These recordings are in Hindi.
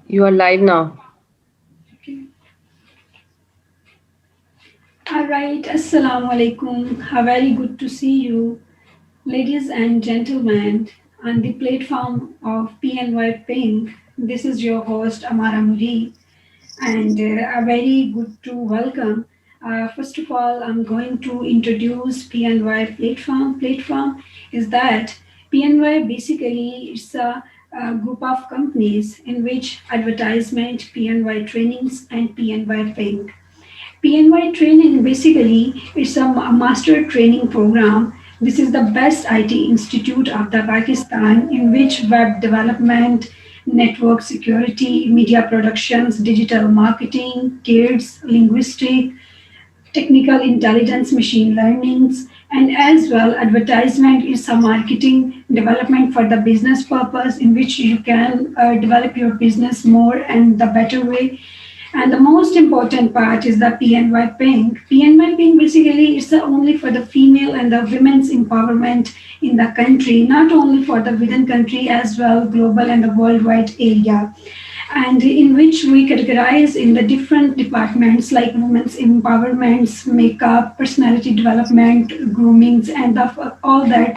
You are live now. Okay. All right. Assalamu alaikum. How very good to see you, ladies and gentlemen, on the platform of PNY Pink. This is your host Amara Muri, and a very good to welcome. First of all, I'm going to introduce PNY platform. Platform is that PNY basically it's a group of companies in which advertisement, PNY trainings, and PNY Pink. PNY training basically is a master training program. This is the best IT institute of the Pakistan in which web development, network security, media productions, digital marketing, kids, linguistic, technical intelligence, machine learnings, and as well advertisement is some marketing development for the business purpose in which you can develop your business more and the better way. And the most important part is the PNY Pink. PNY Pink basically is the only for the female and the women's empowerment in the country, not only for the within country as well global and the worldwide area, and in which we categorize in the different departments like women's empowerments, makeup, personality development, groomings, and all that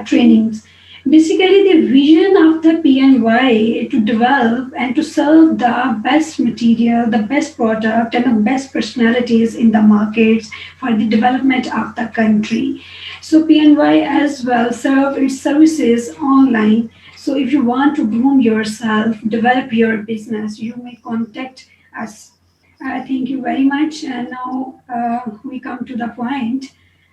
trainings. Basically, the vision of the PNY to develop and to serve the best material, the best product, and the best personalities in the markets for the development of the country. So PNY as well serve its services online. So if you want to groom yourself, develop your business, you may contact us. Thank you very much. And now we come to the point.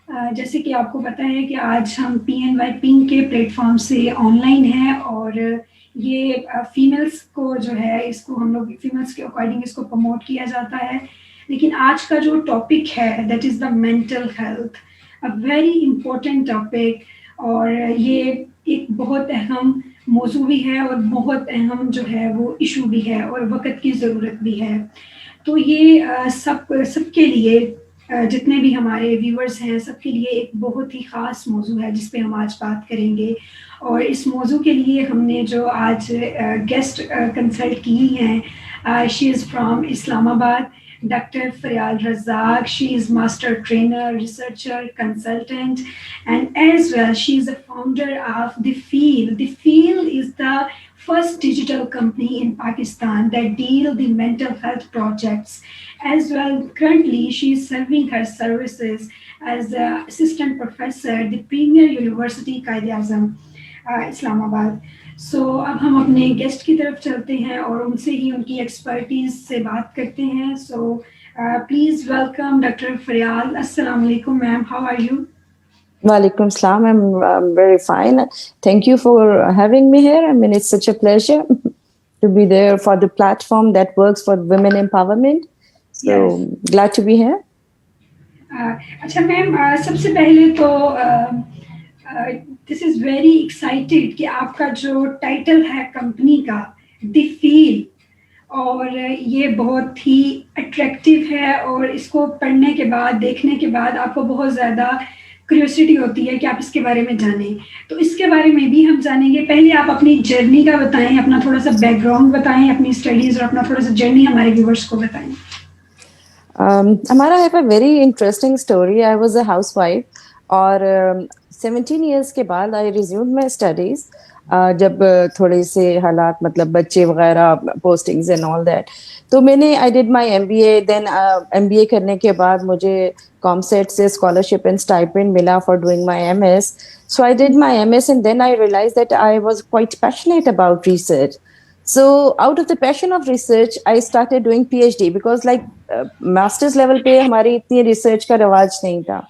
जैसे कि आपको पता है कि आज हम PNY पिंक के प्लेटफॉर्म से ऑनलाइन हैं और ये फीमेल्स को जो है इसको हम लोग फीमेल्स के अकॉर्डिंग इसको प्रमोट किया जाता है, लेकिन आज का जो टॉपिक है that is the mental health, a very important topic. और ये एक बहुत अहम मौजू भी है और बहुत अहम जो है वो इशू भी है और वक्त की ज़रूरत भी है। तो ये सबके लिए जितने भी हमारे व्यूअर्स हैं सबके लिए एक बहुत ही ख़ास मौजू है जिस पे हम आज बात करेंगे। और इस मौजू के लिए हमने जो आज गेस्ट कंसल्ट की हैं, she is from Islamabad, Dr. Faryal Razak. She is master trainer, researcher, consultant, and as well she is a founder of The Feel. The Feel is the first digital company in Pakistan that deal the mental health projects. As well, currently she is serving her services as a assistant professor at the Premier University Qaid Azam, Islamabad. So अब हम अपने गेस्ट की तरफ चलते हैं और उनसे ही उनकी एक्सपर्टीज से बात करते हैं। So please welcome doctor Faryal. अस्सलाम वालेकुम ma'am, how are you? Walaikum salam. I'm very fine. Thank you for having me here. I mean, it's such a pleasure to be there for the platform that works for women empowerment. Yes. So glad to be here. अच्छा मैम, सबसे पहले तो दिस इज़ वेरी एक्साइटेड कि आपका जो टाइटल है कंपनी का द फील, और ये बहुत ही अट्रैक्टिव है और इसको पढ़ने के बाद देखने के बाद आपको बहुत ज़्यादा क्यूरियोसिटी होती है कि आप इसके बारे में जानें। तो इसके बारे में भी हम जानेंगे। पहले आप अपनी जर्नी का बताएं, अपना थोड़ा सा बैकग्राउंड बताएं, अपनी स्टडीज़ और अपना थोड़ा सा जर्नी हमारे व्यूवर्स को बताएं। Amara, I have a very interesting story. I was a housewife और 17 years के बाद I resumed my studies. जब थोड़े से हालात मतलब बच्चे वगैरह postings and all that, तो मैंने I did my MBA. Then MBA करने के बाद मुझे ComSet से scholarship and stipend मिला for doing my MS. So I did my MS and then I realized that I was quite passionate about research. So out of the passion of research, I started doing PhD because like master's level पे हमारी इतनी research का रवाज नहीं था.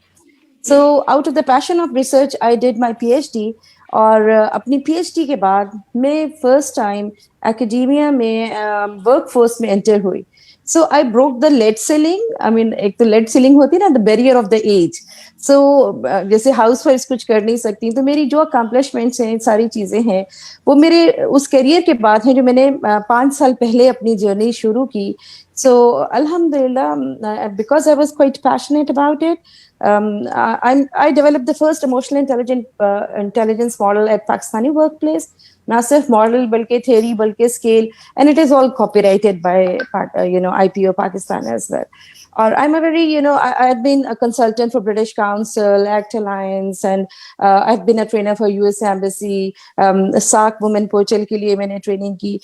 So out of the passion of research, I did my PhD. और अपनी PhD के बाद मैं first time academia में workforce में enter हुई. So I broke the lead ceiling. I mean, एक तो lead ceiling होती है ना, the barrier of the age. So जैसे housewives कुछ कर नहीं सकती, तो मेरी जो accomplishments हैं, सारी चीजें हैं, वो मेरे उस career के बाद हैं जो मैंने 5 साल पहले अपनी journey शुरू की. So Alhamdulillah, because I was quite passionate about it, I developed the first emotional intelligence model at Pakistani workplace, ना सिर्फ मॉडल बल्कि थ्योरी बल्कि scale, and it is all copyrighted by IPO Pakistan as well. Or I'm a very, I've been a consultant for British Council, Act Alliance, and I've been a trainer for US Embassy, SAC Women Portal के लिए मैंने training की,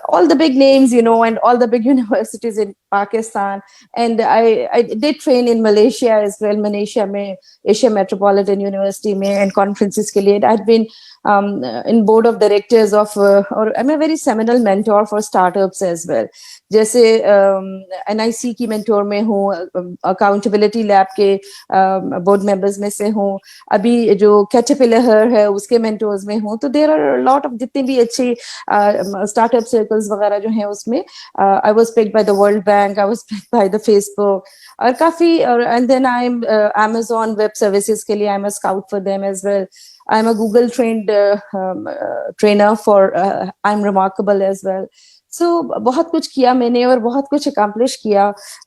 all the big names, and all the big universities in Pakistan. And I did train in Malaysia as well, Malaysia में Asia Metropolitan University में, and conferences के लिए. I've been in board of directors of, or I'm a very seminal mentor for startups as well. जैसे NIC की मेंटोर में हूँ, अकाउंटेबिलिटी लैब के बोर्ड मेंबर्स में से हूँ, अभी जो कैटरपिलर है उसके मेंटोर्स में हूँ. तो देयर आर लॉट ऑफ जितने भी अच्छे स्टार्टअप सर्कल्स वगैरह जो हैं उसमें I was picked by the World Bank, I was picked by the Facebook, और काफी, and then I am Amazon web services के लिए I am a scout for them as well. I am a Google trained trainer for I am remarkable as well. So बहुत कुछ किया मैंने और बहुत कुछ accomplish किया.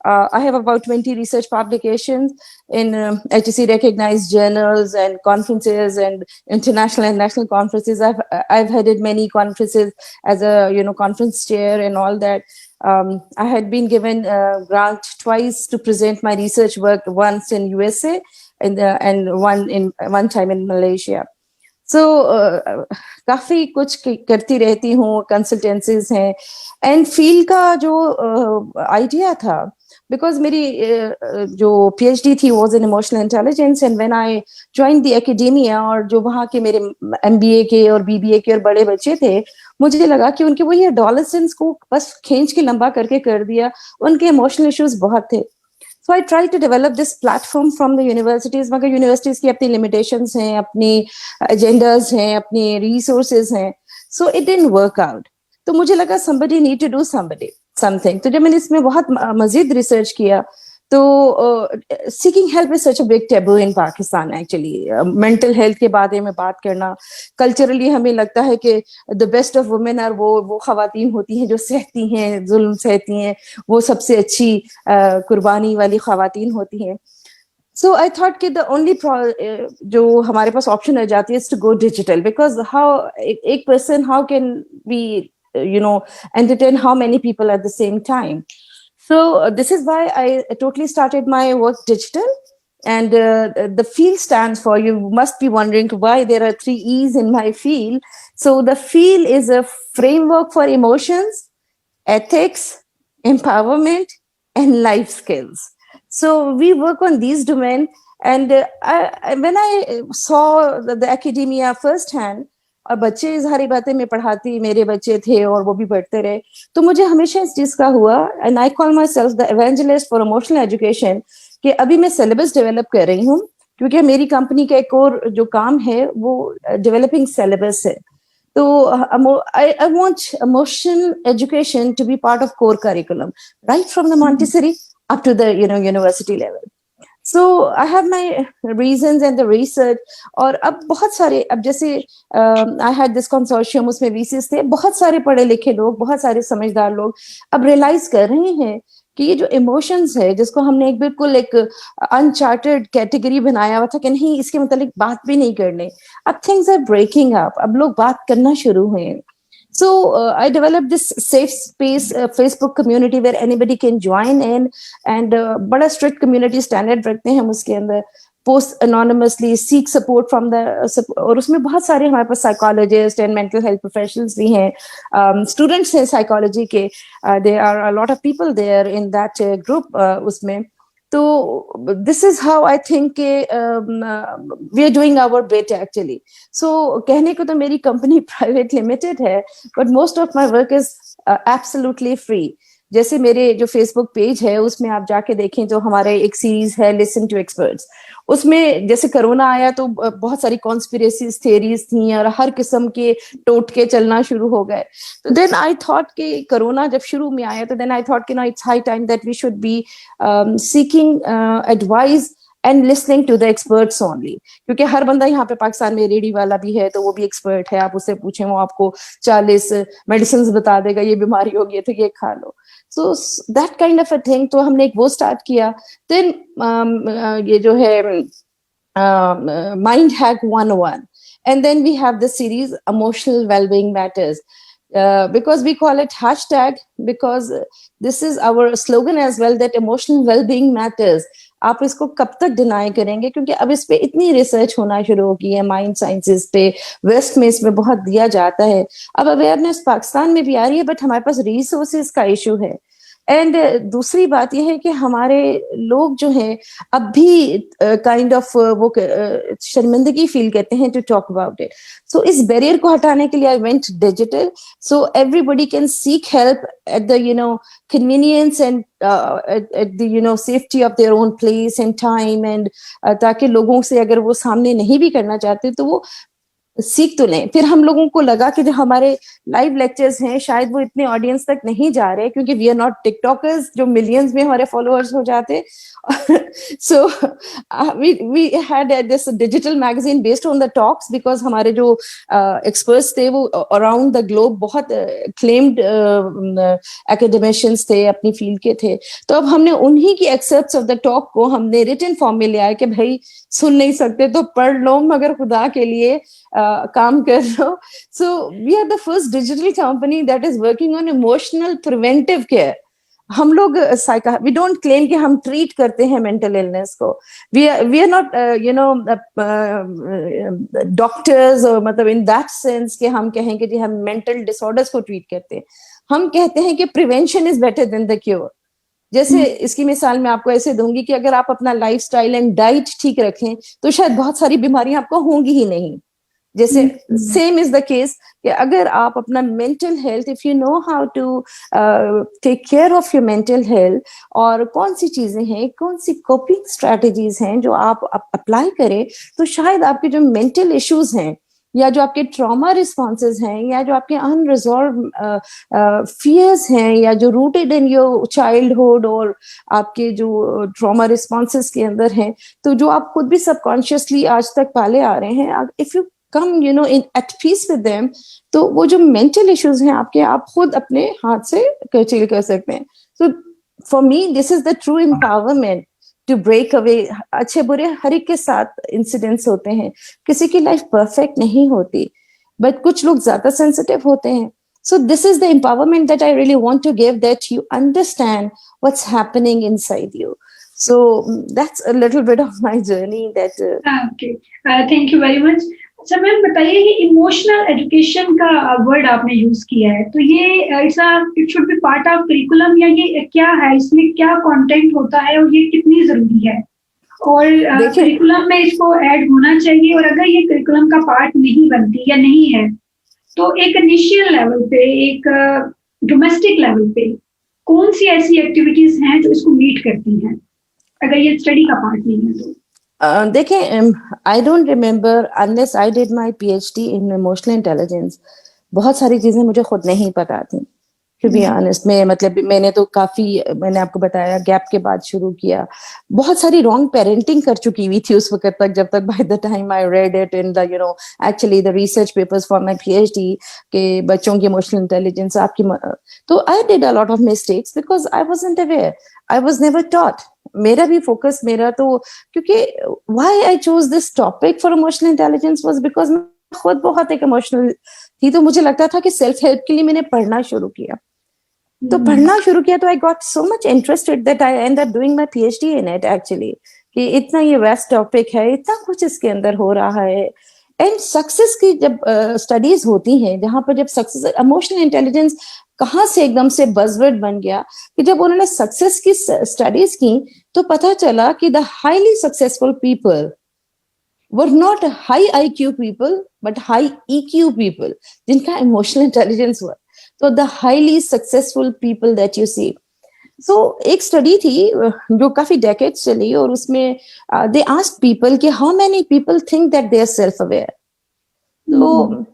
I have about 20 research publications in HEC recognized journals and conferences and international and national conferences. I've headed many conferences as a conference chair and all that. I had been given a grant twice to present my research work, once in USA and one time in Malaysia. सो काफी कुछ करती रहती हूँ, कंसल्टेंसीज हैं. एंड फील्ड का जो आइडिया था, बिकॉज मेरी जो PhD थी was in emotional intelligence, and when I join the academia, और जो वहाँ के मेरे MBA के और BBA के और बड़े बच्चे थे, मुझे लगा कि उनके वही एडोलेसेंस को बस खींच के लंबा करके कर दिया. उनके इमोशनल इश्यूज बहुत थे. So I tried to develop this platform from the universities, मगर universities की अपनी limitations हैं, अपनी agendas हैं, अपनी resources हैं. So it didn't work out. तो मुझे लगा somebody need to do something. तो जब मैंने इसमें बहुत मजीद research किया, तो seeking help is such a big taboo in Pakistan actually. Mental health के बारे में बात करना, culturally हमें लगता है कि the best of women are वो खवातीन होती हैं जो सहती हैं, जुल्म सहती हैं, वो सबसे अच्छी कुर्बानी वाली खवातीन होती हैं. So I thought कि the only जो हमारे पास option आ जाती है is to go digital, because एक person how can we entertain how many people at the same time. So this is why I totally started my work digital. And the field stands for, you must be wondering why there are 3 E's in my field. So the field is a framework for emotions, ethics, empowerment, and life skills. So we work on these domains. And when I saw the academia firsthand, और बच्चे सारी बातें मैं पढ़ाती, मेरे बच्चे थे और वो भी पढ़ते रहे, तो मुझे हमेशा इस चीज का हुआ, and I call my self the evangelist for emotional education, कि अभी मैं सिलेबस डेवलप कर रही हूँ, क्योंकि मेरी कंपनी का एक और जो काम है वो डेवलपिंग सिलेबस है. तो I want emotional education to be part of core curriculum, right from the Montessori up to the university level. So I have my reasons and the research. और अब बहुत सारे, अब जैसे I had this consortium, उसमें VCs थे, बहुत सारे पढ़े लिखे लोग, बहुत सारे समझदार लोग अब रियलाइज कर रहे हैं कि ये जो इमोशंस है, जिसको हमने एक अनचार्टेड कैटेगरी बनाया हुआ था कि नहीं इसके मतलब बात भी नहीं करने, अब थिंग्स आर ब्रेकिंग अप, अब लोग बात करना शुरू हुए हैं. So I developed this safe space Facebook community where anybody can join in, and बड़ा strict community standard रखते हैं हम उसके अंदर. Post anonymously, seek support from the और उसमें बहुत सारे हमारे पास psychologists and mental health professionals भी हैं, students हैं psychology के, there are a lot of people there in that group उसमें. तो this is how I think we are doing our bit actually. So कहने को तो मेरी company private limited है, but most of my work is absolutely free. जैसे मेरे जो फेसबुक पेज है उसमें आप जाके देखें तो हमारे एक सीरीज है लिसन टू एक्सपर्ट्स. उसमें जैसे कोरोना आया तो बहुत सारी कॉन्स्पिरेसी थियरीज थी और हर किस्म के टोटके चलना शुरू हो गए. तो देन आई थॉट कि कोरोना जब शुरू में आया तो देन आई थॉट कि ना it's high time that we should be seeking advice and listening to the experts only. क्योंकि हर बंदा यहाँ पे पाकिस्तान में रेडी वाला भी है तो वो भी एक्सपर्ट है, आप उससे पूछें वो आपको 40 मेडिसिन बता देगा, ये बीमारी होगी है तो ये खा लो. So that kind of a thing. तो हमने एक वो स्टार्ट किया. देन ये जो है mind hack 101, And then we have the series Emotional Wellbeing Matters. Because we call it hashtag, because this is our slogan as well, that emotional well-being matters. आप इसको कब तक डिनाई करेंगे, क्योंकि अब इस पे इतनी रिसर्च होना शुरू हो गई है, माइंड साइंसेस पे, वेस्ट में इसमें बहुत दिया जाता है, अब अवेयरनेस पाकिस्तान में भी आ रही है, बट हमारे पास रिसोर्सेज का इशू है। एंड दूसरी बात यह है कि हमारे लोग जो हैं अब भी काइंड ऑफ वो शर्मिंदगी फील करते हैं टू टॉक अबाउट इट। सो इस बैरियर को हटाने के लिए I went digital, so everybody can seek help at the convenience and at the safety of their own place and time, and ताकि लोगों से अगर वो सामने नहीं भी करना चाहते तो वो सीख तो लें। फिर हम लोगों को लगा कि जो हमारे लाइव लेक्चर्स हैं शायद वो इतने ऑडियंस तक नहीं जा रहे, क्योंकि वी आर नॉट टिकटॉकर्स जो मिलियंस में हमारे फॉलोअर्स हो जाते। So we had this digital magazine based on the talks, because हमारे जो एक्सपर्ट्स थे वो अराउंड द ग्लोब बहुत क्लेम्ड एकेडमिशियंस थे, अपनी फील्ड के थे। तो अब हमने उन्हीं की एक्सेप्ट्स ऑफ द टॉक को हमने रिटन फॉर्म में लिया है कि भाई सुन नहीं सकते तो पढ़ लो, मगर खुदा के लिए काम कर लो। So we are the first digital company that is working on emotional preventive care. हम लोग वी डोंट क्लेम कि हम ट्रीट करते हैं मेंटल इलनेस को, वी आर नॉट डॉक्टर्स, मतलब इन दैट सेंस कि हम कहेंगे कि हम मेंटल डिसऑर्डर्स को ट्रीट करते हैं। हम कहते हैं कि prevention is better than the cure. जैसे इसकी मिसाल मैं आपको ऐसे दूंगी कि अगर आप अपना लाइफस्टाइल एंड डाइट ठीक रखें तो शायद बहुत सारी बीमारियां आपको होंगी ही नहीं। जैसे सेम इज द केस कि अगर आप अपना mental health, if you know how to take care of your mental health, और कौन सी चीजें हैं, कौन सी कोपिंग स्ट्रेटजीज हैं जो आप अप्लाई करें, तो शायद आपके जो मेंटल इश्यूज हैं या जो आपके ट्रॉमा रिस्पॉन्सेज हैं या जो आपके अनरिजॉल्व फियर्स हैं या जो रूटेड इन योर चाइल्डहुड और आपके जो ट्रॉमा रिस्पॉन्सेज के अंदर हैं, तो जो आप खुद भी सबकॉन्शियसली आज तक पाले आ रहे हैं, if you come in at peace with them, तो वो जो मेंटल इश्यूज हैं आपके, आप खुद अपने हाथ से कर्चिल कर सकते हैं। So for me this is the true empowerment to break away. अच्छे बुरे हर एक के साथ इंसिडेंट्स होते हैं, किसी की लाइफ परफेक्ट नहीं होती, बट कुछ लोग ज्यादा सेंसिटिव होते हैं। So this is the empowerment that I really want to give, that you understand what's happening inside you. So that's a little bit of my journey that okay, thank you very much. अच्छा मैम बताइए, ये इमोशनल एजुकेशन का वर्ड आपने यूज किया है, तो ये it should be part of curriculum, या ये क्या है, इसमें क्या कंटेंट होता है और ये कितनी जरूरी है, और करिकुलम में इसको ऐड होना चाहिए, और अगर ये करिकुलम का पार्ट नहीं बनती या नहीं है तो एक इनिशियल लेवल पे, एक डोमेस्टिक लेवल पे कौन सी ऐसी एक्टिविटीज हैं जो इसको मीट करती हैं अगर ये स्टडी का पार्ट नहीं है तो? देखें, I don't remember unless I did my PhD in emotional intelligence, बहुत सारी चीजें मुझे खुद नहीं पता थी टू बी ऑनेस्ट। में मतलब मैंने तो काफी, मैंने आपको बताया गैप के बाद शुरू किया, बहुत सारी रॉन्ग पेरेंटिंग कर चुकी हुई थी उस वक्त तक, जब तक by the time I read it in the actually the research papers for my PhD के बच्चों की इमोशनल इंटेलिजेंस आपकी, तो I did a lot of mistakes because I wasn't aware, I was never taught. मेरा भी फोकस, मेरा तो, क्योंकि why I chose this topic for emotional intelligence was because मैं खुद बहुत एक इमोशनल थी, तो मुझे लगता था कि सेल्फ हेल्प के लिए मैंने पढ़ना शुरू किया। तो पढ़ना शुरू किया तो I got so much interested that I and up doing my PhD in it actually, कि इतना ये वेस्ट टॉपिक है, इतना कुछ इसके अंदर हो रहा है। एंड सक्सेस की जब स्टडीज होती हैं, जहां पर जब सक्सेस, इमोशनल इंटेलिजेंस कहाँ से एकदम से बज़वर्ड बन गया, कि जब उन्होंने सक्सेस की स्टडीज की तो पता चला कि the highly successful people were not high IQ people but high EQ people, जिनका इमोशनल इंटेलिजेंस हुआ। तो the highly successful people that you see, so एक स्टडी थी जो काफी डेकेड्स चली, और उसमें दे आस्क्ड पीपल कि how many people think that they are self aware. तो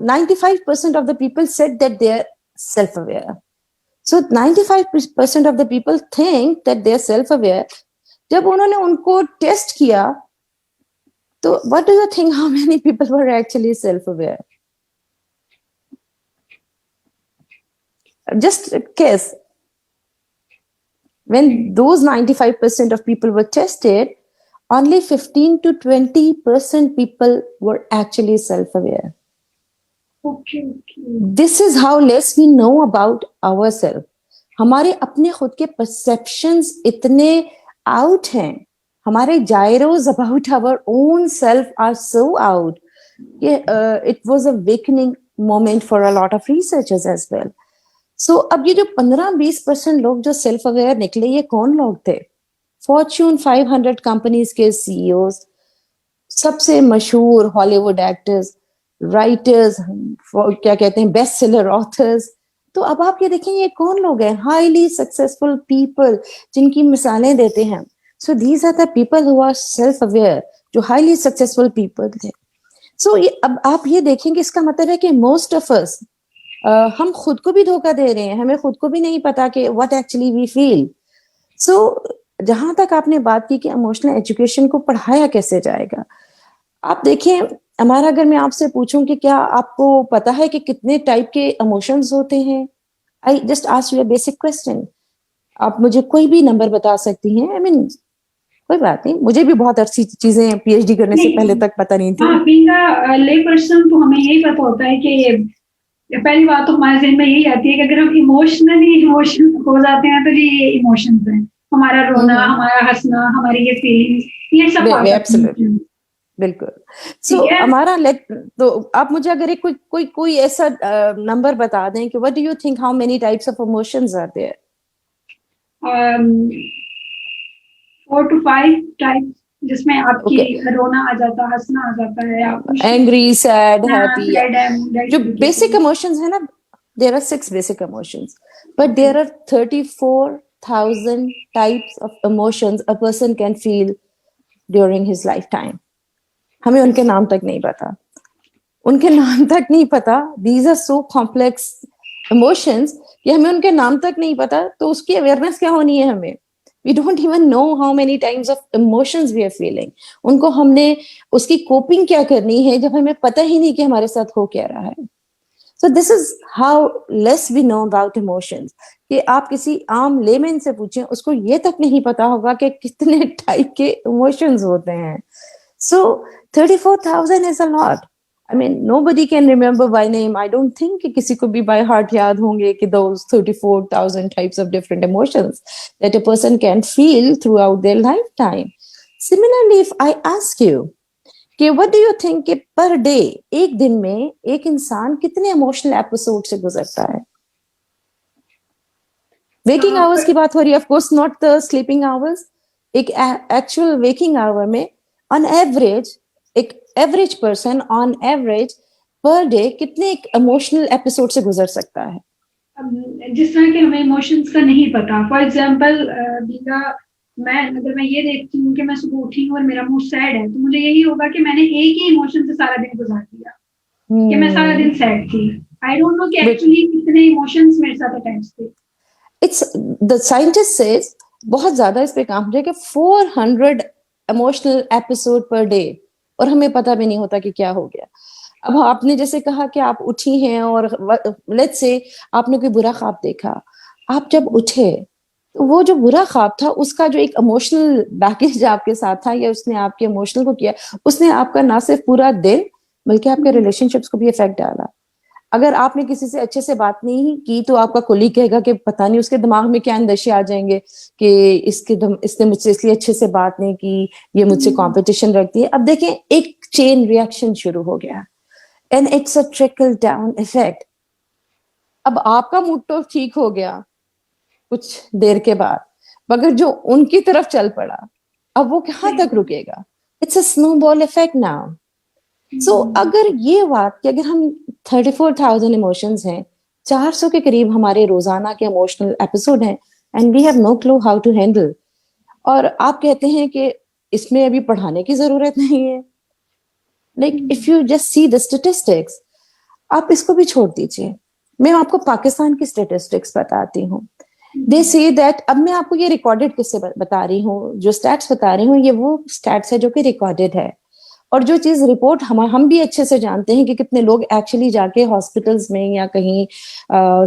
95% of the people said that they are self aware. So 95% of the people think that they are self aware. जब उन्होंने उनको टेस्ट किया तो what do you think, how many people were actually self aware? Just guess. When those 95% of people were tested, only 15 to 20% people were actually self-aware. Okay. This is how less we know about ourselves. हमारे अपने खुद के perceptions इतने out हैं, हमारे gyros about our own self are so out. It was a awakening moment for a lot of researchers as well. So अब ये जो 15-20% लोग जो self aware निकले, ये कौन लोग थे? Fortune 500 कंपनीज के CEOs, सबसे मशहूर हॉलीवुड एक्टर्स, राइटर्स, क्या कहते हैं, बेस्ट सेलर ऑथर्स. तो अब आप ये देखें ये कौन लोग हैं? हाईली सक्सेसफुल पीपल जिनकी मिसालें देते हैं. So these are the people who are self aware, जो हाईली सक्सेसफुल पीपल थे. सो अब आप ये देखेंगे, इसका मतलब है कि मोस्ट ऑफ अस हम खुद को भी धोखा दे रहे हैं, हमें खुद को भी नहीं पता कि व्हाट एक्चुअली वी फील. सो जहां तक आपने बात की कि इमोशनल एजुकेशन को पढ़ाया कैसे जाएगा, आप देखें, हमारा अगर मैं आपसे पूछूं कि क्या आपको पता है कि कितने टाइप के इमोशंस होते हैं? I just ask you a basic question. आप मुझे कोई भी नंबर बता सकती हैं. आई मीन कोई बात नहीं, मुझे भी बहुत अच्छी चीजें पीएचडी करने से पहले तक पता नहीं थी. बीइंग अ ले पर्सन तो हमें यही पता होता है कि पहली बात तो हमारे ज़हन में यही आती है कि अगर हम इमोशनली इमोशन हो जाते हैं तो ये इमोशंस हैं. हमारा रोना, हमारा हंसना, हमारी ये फीलिंग्स, ये सब एब्सोल्युटली, बिल्कुल. सो हमारा तो आप मुझे अगर एक कोई ऐसा नंबर बता दें कि what do you think how many types of emotions are there? 4 to 5 types, जिसमें आपकी रोना आ जाता, हंसना आ जाता है, आप एंग्री, सैड, हैप्पी. जो बेसिक इमोशंस है ना, there are 6 basic emotions, but there are 34,000 types of emotions a person can feel during his lifetime. हमें उनके नाम तक नहीं पता, उनके नाम तक नहीं पता. These are so complex emotions कि हमें उनके नाम तक नहीं पता. तो उसकी अवेयरनेस क्या होनी है हमें? We don't even know how many times of emotions we are feeling. उनको हमने उसकी कोपिंग क्या करनी है जब हमें पता ही नहीं कि हमारे साथ हो क्या रहा है. So this is how less we know about emotions. कि आप किसी आम लेमैन से पूछें, उसको ये तक नहीं पता होगा कि कितने टाइप के इमोशंस होते हैं. So 34,000 is a lot. I mean, nobody can remember by name. I don't think कि किसी को भी by heart याद होंगे कि those 34,000 types of different emotions that a person can feel throughout their lifetime. Similarly, if I ask you कि what do you think कि per day, एक दिन में एक इंसान कितने emotional episode से गुजरता है? Waking hours की बात हो रही है, of course not the sleeping hours. एक actual waking hour में on average, एक average person on average per day कितने एक इमोशनल एपिसोड से गुजर सकता है? जिस तरह के हमें इमोशंस का नहीं पता. फॉर एग्जांपल, अगर मैं ये देखती हूँ कि मैं सुबह उठी हूँ और मेरा मूड सैड है, तो मुझे यही होगा कि मैंने एक ही इमोशन से सारा दिन गुजार दिया, कि मैं सारा दिन सैड थी. आई डोंट नो कि एक्चुअली कितने इमोशंस मेरे साथ अटैच थे. इट्स द साइंटिस्ट सेज, बहुत ज्यादा इस पे काम हो रहा है कि 400 इमोशनल एपिसोड पर डे, और हमें पता भी नहीं होता कि क्या हो गया. अब आपने जैसे कहा कि आप उठी हैं और लेट्स से आपने कोई बुरा ख्वाब देखा, आप जब उठे तो वो जो बुरा ख्वाब था उसका जो एक इमोशनल बैगेज आपके साथ था, या उसने आपके इमोशनल को किया, उसने आपका ना सिर्फ पूरा दिन बल्कि आपके रिलेशनशिप्स को भी इफेक्ट डाला. अगर आपने किसी से अच्छे से बात नहीं की तो आपका कोलीग कहेगा कि पता नहीं उसके दिमाग में क्या अंदेशे आ जाएंगे कि इसने मुझसे इसलिए अच्छे से बात नहीं की, ये मुझसे कंपटीशन रखती है. अब देखें, एक चेन रिएक्शन शुरू हो गया, and it's a trickle down effect. अब आपका मूड तो ठीक हो गया कुछ देर के बाद, मगर जो उनकी तरफ चल पड़ा, अब वो कहाँ तक रुकेगा? It's a snowball effect now. So अगर ये बात कि अगर हम 34,000 इमोशंस हैं, 400 के करीब हमारे रोजाना के इमोशनल एपिसोड हैं, and we have no clue how to handle, और आप कहते हैं कि इसमें अभी पढ़ाने की जरूरत नहीं है. Like if you just see the statistics, आप इसको भी छोड़ दीजिए, मैं आपको पाकिस्तान की स्टेटिस्टिक्स बताती हूँ. दे से दैट, अब मैं आपको ये रिकॉर्डेड किससे बता रही हूँ, जो स्टैट्स बता रही हूँ ये वो स्टैट्स है जो कि रिकॉर्डेड है, और जो चीज रिपोर्ट हम भी अच्छे से जानते हैं कि कितने लोग एक्चुअली जाके हॉस्पिटल्स में या कहीं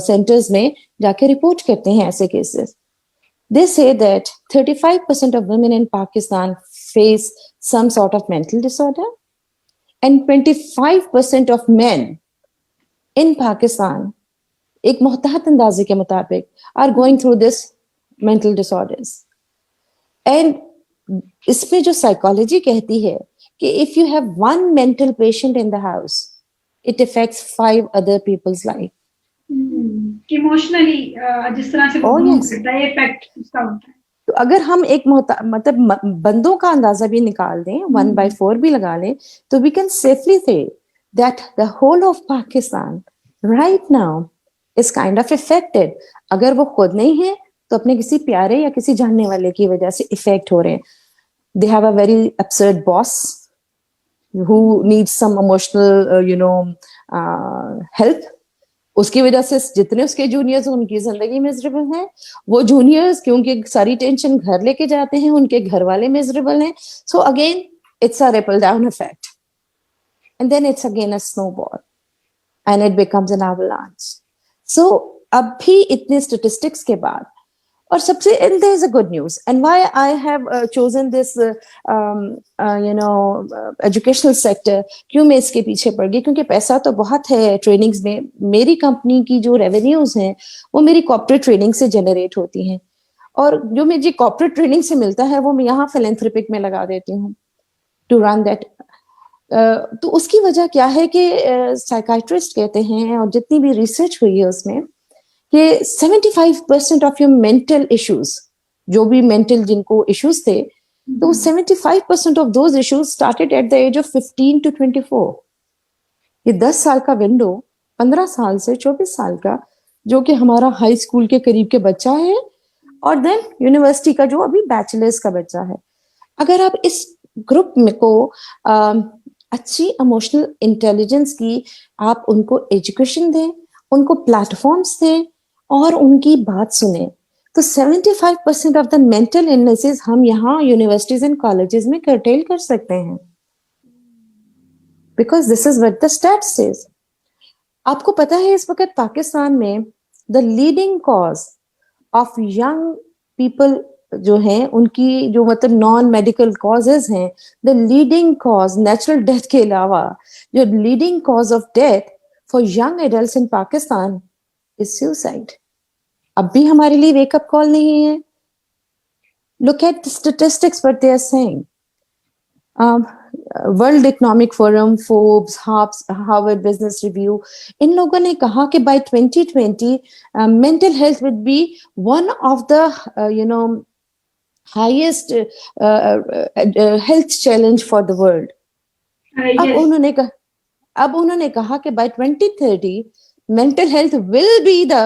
सेंटर्स में जाके रिपोर्ट करते हैं ऐसे cases. They say that 35% of women in Pakistan face some sort of mental disorder, and 25% of men in Pakistan, एक मोहतात अंदाजे के मुताबिक, are going through this mental disorders. And इसमें जो साइकोलॉजी कहती है कि if you have one mental patient in the house, it affects 5 other people's life. Emotionally जिस तरह से वो Oh, ग्रो yes. करता है, इफेक्ट उसका होता है. तो अगर हम एक मतलब बंदों का अंदाजा भी निकाल दें, 1/4 भी लगा लें, तो we can safely say that the whole of Pakistan right now is kind of affected. अगर वो खुद नहीं है तो अपने किसी प्यारे या किसी जानने वाले की वजह से इफेक्ट हो रहे हैं. They have a very absurd boss who needs some emotional help. उसकी वजह से जितने उसके जूनियर्स उनकी जिंदगी मिजरेबल है, वो जूनियर्स क्योंकि सारी टेंशन घर लेके जाते हैं, उनके घर वाले मिजरेबल हैं. So again it's a ripple down effect, and then it's again a snowball and it becomes an avalanche. सो अब भी इतने स्टेटिस्टिक्स के बाद, और सबसे and there is a good news, and why I have chosen this educational sector, क्यों मैं इसके पीछे पड़ गई, क्योंकि पैसा तो बहुत है ट्रेनिंग्स में. मेरी कंपनी की जो रेवेन्यूज हैं वो मेरी कॉर्पोरेट ट्रेनिंग से जनरेट होती हैं, और जो मुझे कॉर्पोरेट ट्रेनिंग से मिलता है वो मैं यहाँ फिलेंथ्रोपिक में लगा देती हूँ टू रन दैट. तो उसकी वजह क्या है कि साइकाइट्रिस्ट कहते हैं, और जितनी भी रिसर्च हुई है उसमें, कि 75% ऑफ योर मेंटल इश्यूज, जो भी मेंटल जिनको इश्यूज थे, तो 75% of those issues started at the age of 15 to 24. ये 10 साल का विंडो, 15 साल से 24 साल का, जो कि हमारा हाई स्कूल के करीब के बच्चा है, और देन यूनिवर्सिटी का जो अभी बैचलर्स का बच्चा है. अगर आप इस ग्रुप में को अच्छी इमोशनल इंटेलिजेंस की आप उनको एजुकेशन दें, उनको प्लेटफॉर्म्स दें और उनकी बात सुने, तो 75% ऑफ द मेंटल इलनेसेस हम यहाँ यूनिवर्सिटीज एंड कॉलेजेस में कर्टेल कर सकते हैं, because this is what the stats says. आपको पता है इस वक्त पाकिस्तान में the leading cause of young people जो हैं, उनकी जो मतलब नॉन मेडिकल कॉजेज हैं, the leading cause natural death के अलावा जो leading cause of death for young adults in Pakistan is suicide. अब भी हमारे लिए वेकअप कॉल नहीं है. Look at the statistics what they are saying. World Economic Forum, Forbes, Harvard Business Review, इन लोगों ने कहा कि by 2020 mental health will be one of the highest health challenge for the world. अब उन्होंने कहा कि by 2030 mental health will be the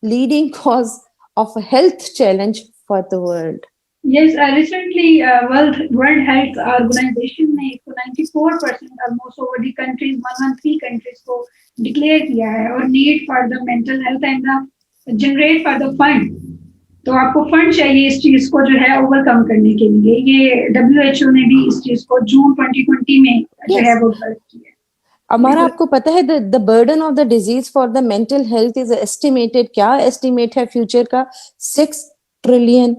leading cause of a health challenge for the world. Yes, recently World Health Organization ने 94% almost over the countries, 113 countries को declare किया है, और need for the mental health and the generate for the fund. तो आपको फंड चाहिए इस चीज को जो है ओवरकम करने के लिए. ये WHO ने भी इस चीज को जून 2020 में जो है वो कर किया. हमारा आपको पता है the burden of the disease for the mental health is estimated, क्या एस्टिमेट है फ्यूचर का, $6 trillion.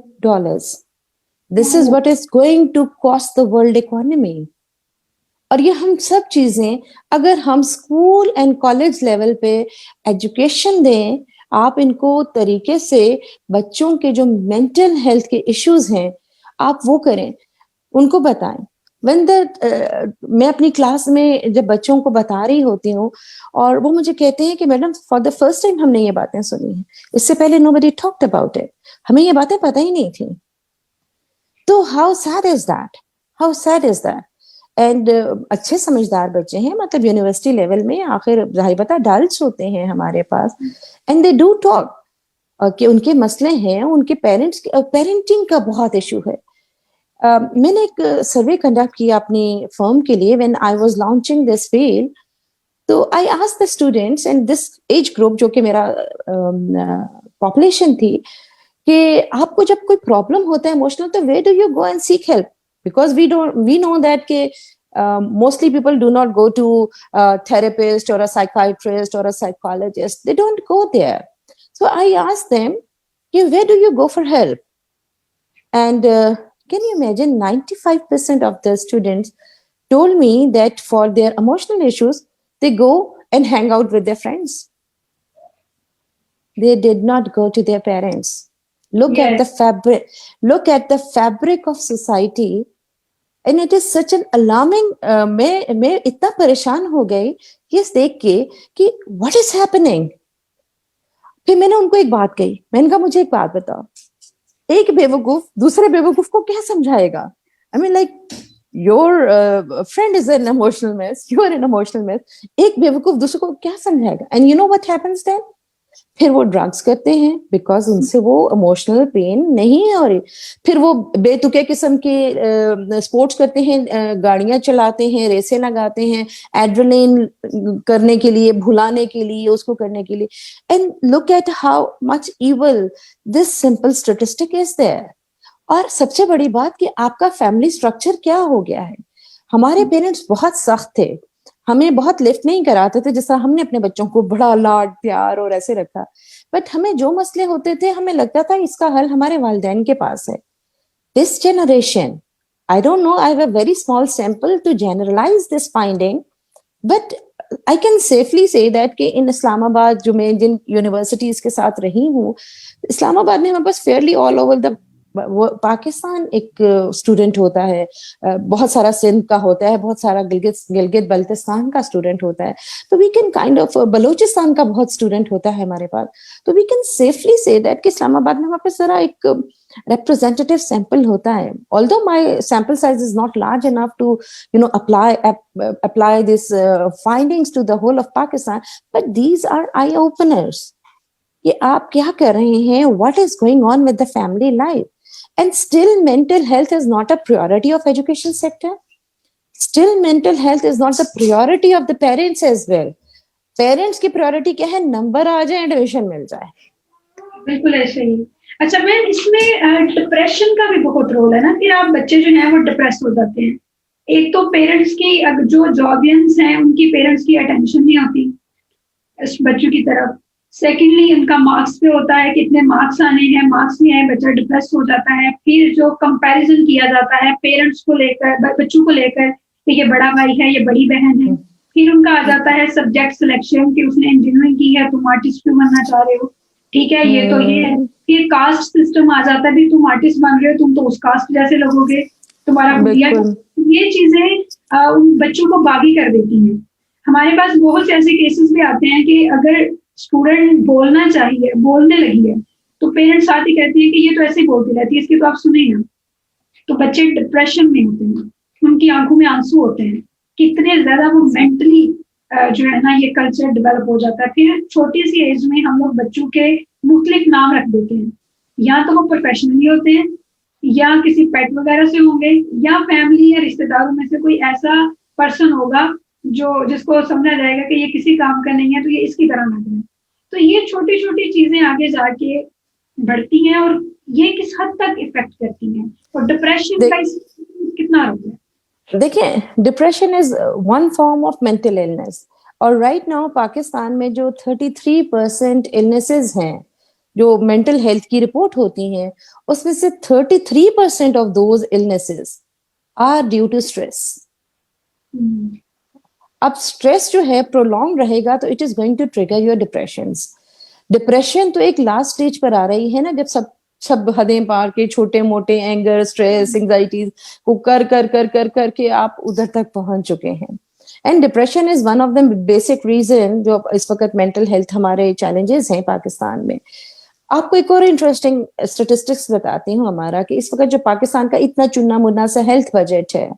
This is what is going to cost the world economy. और ये हम सब चीजें अगर हम स्कूल एंड कॉलेज लेवल पे एजुकेशन दें, आप इनको तरीके से बच्चों के जो मेंटल हेल्थ के इश्यूज हैं आप वो करें, उनको बताएं. मैं अपनी क्लास में जब बच्चों को बता रही होती हूँ और वो मुझे कहते हैं कि madam for the first time हमने ये बातें सुनी हैं, इससे पहले नोबडी टॉक्ड अबाउट इट, हमें ये बातें पता ही नहीं थी. तो how sad is that. And अच्छे समझदार बच्चे हैं, मतलब यूनिवर्सिटी लेवल में आखिर जाहिर बता अडल्ट्स होते हैं हमारे पास, एंड दे डू टॉक कि उनके मसले हैं, उनके पेरेंटिंग का बहुत इशू है. मैंने एक सर्वे कंडक्ट किया अपनी फर्म के लिए when I was launching this field. तो I asked the students and this age group जो कि मेरा पॉपुलेशन थी, कि आपको जब कोई प्रॉब्लम होता है इमोशनल, तो where do you go and seek help, because we know that कि mostly people do not go to a therapist or a psychiatrist or a psychologist. They don't go there. So I asked them, where do you go for help? And Can you imagine 95% of the students told me that for their emotional issues, they go and hang out with their friends. They did not go to their parents. Look at Yes. the fabric, look at the fabric of society. And it is such an alarming, मैं इतना परेशान हो गई ये देख के कि what is happening. फिर मैंने उनको एक बात कही, मैंने कहा मुझे एक बात बताओ, एक बेवकूफ दूसरे बेवकूफ को क्या समझाएगा? I mean like your friend is an emotional mess, you are an emotional mess. एक बेवकूफ दूसरे को क्या समझाएगा? And you know what happens then? फिर वो ड्रग्स करते हैं बिकॉज उनसे वो इमोशनल पेन नहीं हो रही। फिर वो बेतुके किस्म के स्पोर्ट्स करते हैं, गाड़ियां चलाते हैं, रेसें लगाते हैं, एड्रेनलिन करने के लिए, भुलाने के लिए, उसको करने के लिए। And look at how much evil this simple statistic is there. और सबसे बड़ी बात कि आपका फैमिली स्ट्रक्चर क्या हो गया है। हमारे पेरेंट्स बहुत सख्त थे, हमें बहुत लिफ्ट नहीं कराते थे, जैसा हमने अपने बच्चों को बड़ा लाड प्यार और ऐसे रखा। बट हमें जो मसले होते थे हमें लगता था इसका हल हमारे वालिदैन के पास है। This generation, I don't know, I have a very small sample to generalize this finding, but I can safely say that कि इन इस्लामाबाद, जो मैं जिन यूनिवर्सिटीज के साथ रही हूँ, इस्लामाबाद में हमारे पास fairly all over the Pakistan एक स्टूडेंट होता है, बहुत सारा सिंध का होता है, बहुत सारा गिलगित बल्तिस्तान का स्टूडेंट होता है, तो we can kind of Balochistan का बहुत स्टूडेंट होता है हमारे पास। तो we can safely say that कि इस्लामाबाद में हमारे पास जरा एक representative sample hota hai, although my sample size is not large enough to apply this findings to the whole of Pakistan, but these are eye openers कि आप क्या कर रहे हैं, what is going on with the family life. And still mental health is not a priority of education sector. Still mental health is not the priority of the parents as well. Parents की priority क्या है, नंबर आ जाए, एडमिशन मिल जाए। बिल्कुल ऐसे ही। अच्छा मैम, इसमें डिप्रेशन का भी बहुत रोल है ना, फिर आप बच्चे जो हैं वो डिप्रेस हो जाते हैं। एक तो पेरेंट्स की, जो ऑडियंस हैं उनकी पेरेंट्स की अटेंशन नहीं होती इस बच्चों की तरफ। सेकेंडली उनका मार्क्स पे होता है, कितने मार्क्स आने हैं, मार्क्स नहीं आए बच्चा डिप्रेस हो जाता है। फिर जो कंपैरिजन किया जाता है पेरेंट्स को लेकर, बच्चों को लेकर कि ये बड़ा भाई है, ये बड़ी बहन है। फिर उनका आ जाता है सब्जेक्ट सिलेक्शन कि उसने इंजीनियरिंग की है, तुम आर्टिस्ट क्यों बनना चाह रहे हो, ठीक है ये तो ये है। फिर कास्ट सिस्टम आ जाता है, भी तुम आर्टिस्ट बन रहे हो, तुम तो उस कास्ट जैसे लगोगे, तुम्हारा बुढ़िया। ये चीजें उन बच्चों को बागी कर देती हैं। हमारे पास बहुत से ऐसे केसेस भी आते हैं कि अगर स्टूडेंट बोलना चाहिए, बोलने लगी है, तो पेरेंट्स साथ ही कहती है कि ये तो ऐसे ही बोलती रहती है, इसकी तो आप सुने ना। तो बच्चे डिप्रेशन में होते हैं, उनकी आंखों में आंसू होते हैं, कितने ज्यादा वो मेंटली जो है ना ये कल्चर डेवलप हो जाता है। फिर छोटी सी एज में हम लोग बच्चों के मुख्तलिफ नाम रख देते हैं, या तो वो प्रोफेशनली होते हैं, या किसी पेट वगैरह से होंगे, या फैमिली या रिश्तेदारों में से कोई ऐसा पर्सन होगा जिसको समझा जाएगा कि ये किसी काम का नहीं है, तो ये इसकी तरह लग रहा है। तो ये छोटी छोटी चीजें आगे जाके बढ़ती हैं और ये किस हद तक इफेक्ट करती हैं, और डिप्रेशन का कितना रोल है। देखिए, depression is one form of mental illness, और राइट नाउ पाकिस्तान में जो 33% इलनेसेस हैं जो मेंटल हेल्थ की रिपोर्ट होती हैं, उसमें से 33% of those illnesses are due to stress. अब स्ट्रेस जो है प्रोलॉन्ग रहेगा तो it is going to trigger your depressions. Depression तो एक लास्ट स्टेज पर आ रही है ना, जब सब हदें पार के छोटे मोटे एंगर, स्ट्रेस, एंजाइटीज को कर के आप उधर तक पहुंच चुके हैं। And depression is one of the basic reason जो इस वक्त मेंटल हेल्थ हमारे चैलेंजेस हैं पाकिस्तान में। आपको एक और इंटरेस्टिंग स्टेटिस्टिक्स बताती हूँ हमारा, कि इस वक्त जो पाकिस्तान का इतना चुना मुन्ना सा हेल्थ बजट है,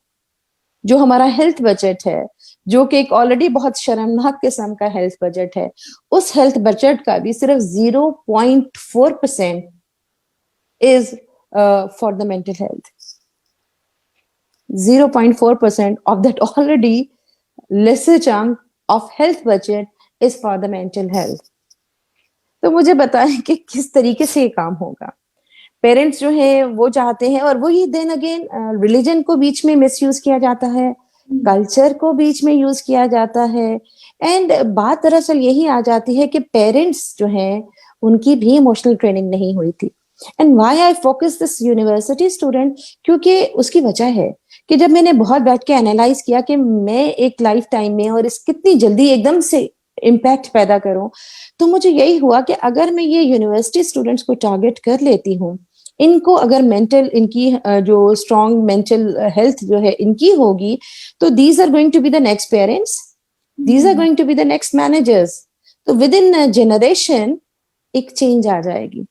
जो हमारा हेल्थ बजट है, जो कि एक ऑलरेडी बहुत शर्मनाक किस्म का हेल्थ बजट है, उस हेल्थ बजट का भी सिर्फ 0.4% is for the mental health. 0.4% of that already lesser chunk of health budget is for the mental health. तो मुझे बताएं कि किस तरीके से ये काम होगा। पेरेंट्स जो है वो चाहते हैं, और वही देन अगेन रिलीजन को बीच में मिसयूज किया जाता है, कल्चर को बीच में यूज किया जाता है, एंड बात दरअसल यही आ जाती है कि पेरेंट्स जो हैं उनकी भी इमोशनल ट्रेनिंग नहीं हुई थी। And why I focus this university student, क्योंकि उसकी वजह है कि जब मैंने बहुत बैठ के एनालाइज किया कि मैं एक लाइफ टाइम में और इस कितनी जल्दी एकदम से इम्पैक्ट पैदा करूं, तो मुझे यही हुआ कि अगर मैं ये यूनिवर्सिटी स्टूडेंट्स को टारगेट कर लेती हूँ, इनको अगर मेंटल, इनकी जो स्ट्रॉन्ग मेंटल हेल्थ जो है इनकी होगी, तो these are going to be the next parents, these are going to be the next managers. तो विद इन जनरेशन एक चेंज आ जाएगी।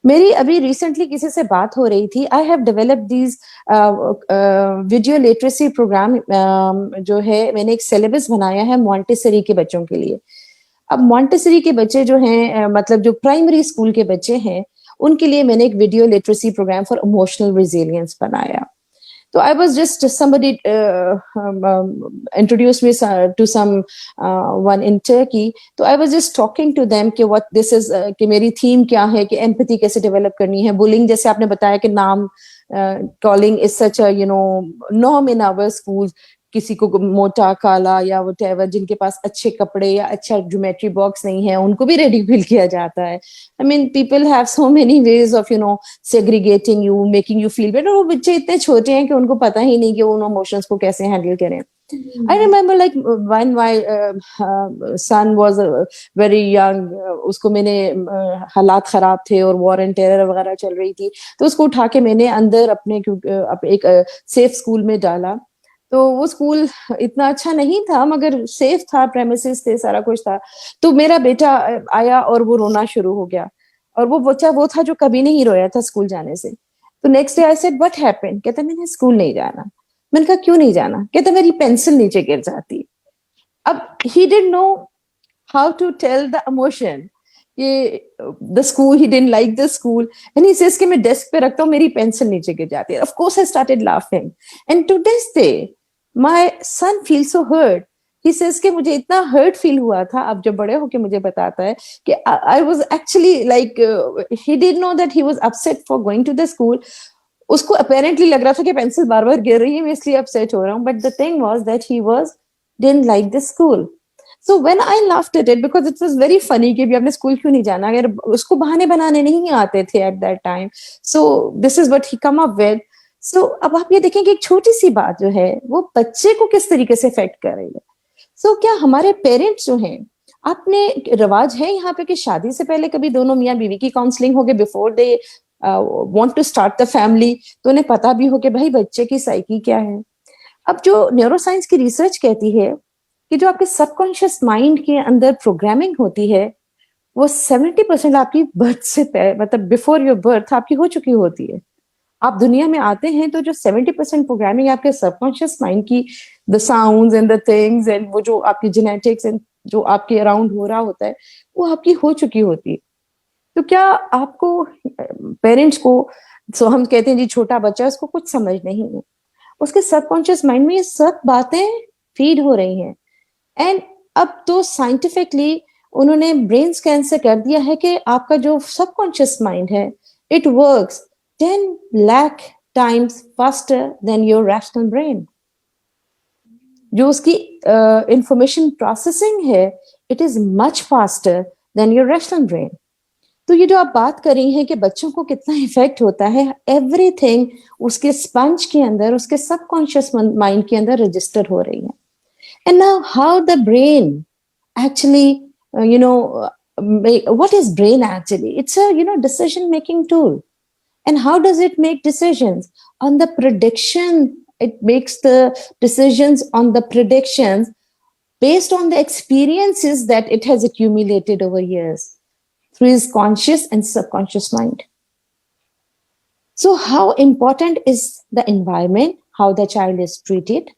मेरी अभी रिसेंटली किसी से बात हो रही थी, I have developed these video literacy program, जो है मैंने एक सिलेबस बनाया है मॉन्टेसरी के बच्चों के लिए। अब मॉन्टेसरी के बच्चे जो हैं, मतलब जो प्राइमरी स्कूल के बच्चे हैं, उनके लिए मैंने एक video literacy program for emotional resilience बनाया। So I was just somebody introduced me to some one in Turkey. So I was just talking to them कि what this is, कि मेरी थीम क्या है, कि empathy कैसे डेवलप करनी है, bullying जैसे आपने बताया कि नाम calling is such a norm in our schools, किसी को मोटा काला या whatever, जिनके पास अच्छे कपड़े या अच्छा ज्योमेट्री बॉक्स नहीं है, उनको भी रेडिकुल किया जाता है। I mean, people have so many ways of segregating you, making you feel better. वो बच्चे इतने छोटे हैं कि उनको पता ही नहीं कि उन इमोशंस को कैसे हैंडल करें। I remember like when my son was very young, उसको मैंने हालात खराब थे और वॉर एंड टेरर वगैरह चल रही थी, तो उसको उठा के मैंने अंदर अपने एक सेफ स्कूल में डाला। तो वो स्कूल इतना अच्छा नहीं था मगर सेफ था, प्रेमिसेस थे, सारा कुछ था। तो मेरा बेटा आया और वो रोना शुरू हो गया, और वो बच्चा वो था जो कभी नहीं रोया था स्कूल जाने से। तो next day I said what happened, कहता मैंने स्कूल नहीं जाना। मैंने कहा क्यों नहीं जाना, कहता मेरी पेंसिल नीचे गिर जाती। अब he didn't know how to tell the emotion, ये the school, he didn't like the school, and he says कि मैं डेस्क पे रखता हूँ, मेरी पेंसिल नीचे गिर जाती है। Of course I started laughing, and to this day my son feel so hurt. He says कि मुझे इतना हर्ट फील हुआ था, अब जब बड़े होके मुझे बताता है कि I was actually like, he did know that he was upset for going to the school. उसको अपेरेंटली लग रहा था कि पेंसिल बार बार गिर रही है, मैं इसलिए अपसेट हो रहा हूँ, but the thing was that he was didn't like the school. So when I laughed at it, because it was very funny कि भी आपने स्कूल क्यों नहीं जाना, अगर उसको बहाने बनाने नहीं आते थे at that time. So this is what he come up with. So अब आप ये देखें कि एक छोटी सी बात जो है वो बच्चे को किस तरीके से इफेक्ट कर रही है। So क्या हमारे पेरेंट्स जो हैं, आपने रिवाज है यहाँ पे कि शादी से पहले कभी दोनों मियाँ बीवी की काउंसलिंग हो गई before they want to start the family, तो उन्हें पता भी हो कि भाई बच्चे की साइकी क्या है। अब जो न्यूरोसाइंस की रिसर्च कहती है कि जो आपके सबकॉन्शियस माइंड के अंदर प्रोग्रामिंग होती है वो 70% आपकी बर्थ से मतलब बिफोर योर बर्थ आपकी हो चुकी होती है। आप दुनिया में आते हैं तो जो 70% प्रोग्रामिंग आपके सबकॉन्शियस माइंड की, the sounds and the things and वो जो आपकी जेनेटिक्स एंड जो आपके अराउंड हो रहा होता है वो आपकी हो चुकी होती है। तो क्या आपको पेरेंट्स को, सो हम कहते हैं जी छोटा बच्चा, उसको कुछ समझ नहीं है, उसके सबकॉन्शियस माइंड में ये सब बातें फीड हो रही हैं। एंड अब तो साइंटिफिकली उन्होंने ब्रेन स्कैन से कर दिया है कि आपका जो सबकॉन्शियस माइंड है it works 10 lakh times faster than your rational brain. जो उसकी इंफॉर्मेशन प्रोसेसिंग है it is much faster than your rational brain. तो ये जो आप बात कर रही हैं कि बच्चों को कितना इफेक्ट होता है, एवरीथिंग उसके स्पंज के अंदर, उसके सबकॉन्शियस माइंड के अंदर रजिस्टर हो रही है। And now how the brain actually, what is brain actually? It's a, decision making tool. And how does it make decisions? On the prediction, it makes the decisions on the predictions based on the experiences that it has accumulated over years through his conscious and subconscious mind. So how important is the environment, how the child is treated,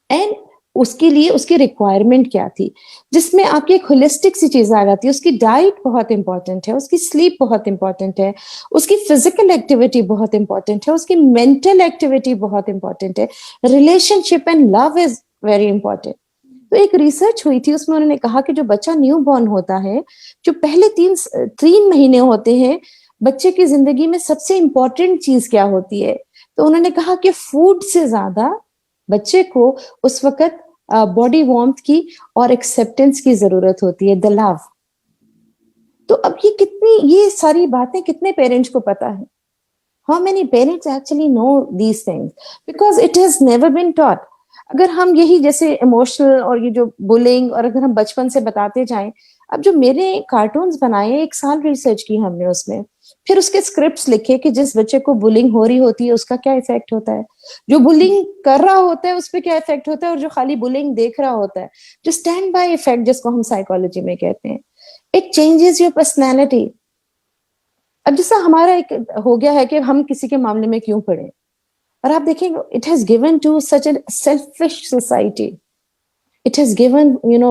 and उसके लिए उसकी रिक्वायरमेंट क्या थी, जिसमें आपकी एक होलिस्टिक सी चीज आ जाती है। उसकी डाइट बहुत इंपॉर्टेंट है, उसकी स्लीप बहुत इंपॉर्टेंट है, उसकी फिजिकल एक्टिविटी बहुत इंपॉर्टेंट है, उसकी मेंटल एक्टिविटी बहुत इंपॉर्टेंट है, relationship and love is very important. तो एक रिसर्च हुई थी, उसमें उन्होंने कहा कि जो बच्चा न्यू बॉर्न होता है, जो पहले 3 महीने होते हैं, बच्चे की जिंदगी में सबसे इंपॉर्टेंट चीज क्या होती है? तो उन्होंने कहा कि फूड से ज्यादा बच्चे को उस वक्त बॉडी वार्मथ की और एक्सेप्टेंस की जरूरत होती है, द लव। तो अब ये सारी बातें कितने पेरेंट्स को पता है? How many parents actually know these things? Because it has never been taught. अगर हम यही जैसे इमोशनल और ये जो बुलिंग, और अगर हम बचपन से बताते जाएं, अब जो मेरे कार्टून्स बनाए, 1 साल रिसर्च की हमने उसमें, फिर उसके स्क्रिप्ट्स लिखे कि जिस बच्चे को बुलिंग हो रही होती है उसका क्या इफेक्ट होता है, जो बुलिंग कर रहा होता है उस पर क्या इफेक्ट होता है, और जो खाली बुलिंग देख रहा होता है, जो स्टैंड बाय इफेक्ट जिसको हम साइकोलॉजी में कहते हैं, इट चेंजेस योर पर्सनैलिटी। अब जैसा हमारा एक हो गया है कि हम किसी के मामले में क्यों पढ़े, और आप देखेंगे it has given to such a selfish society, it has given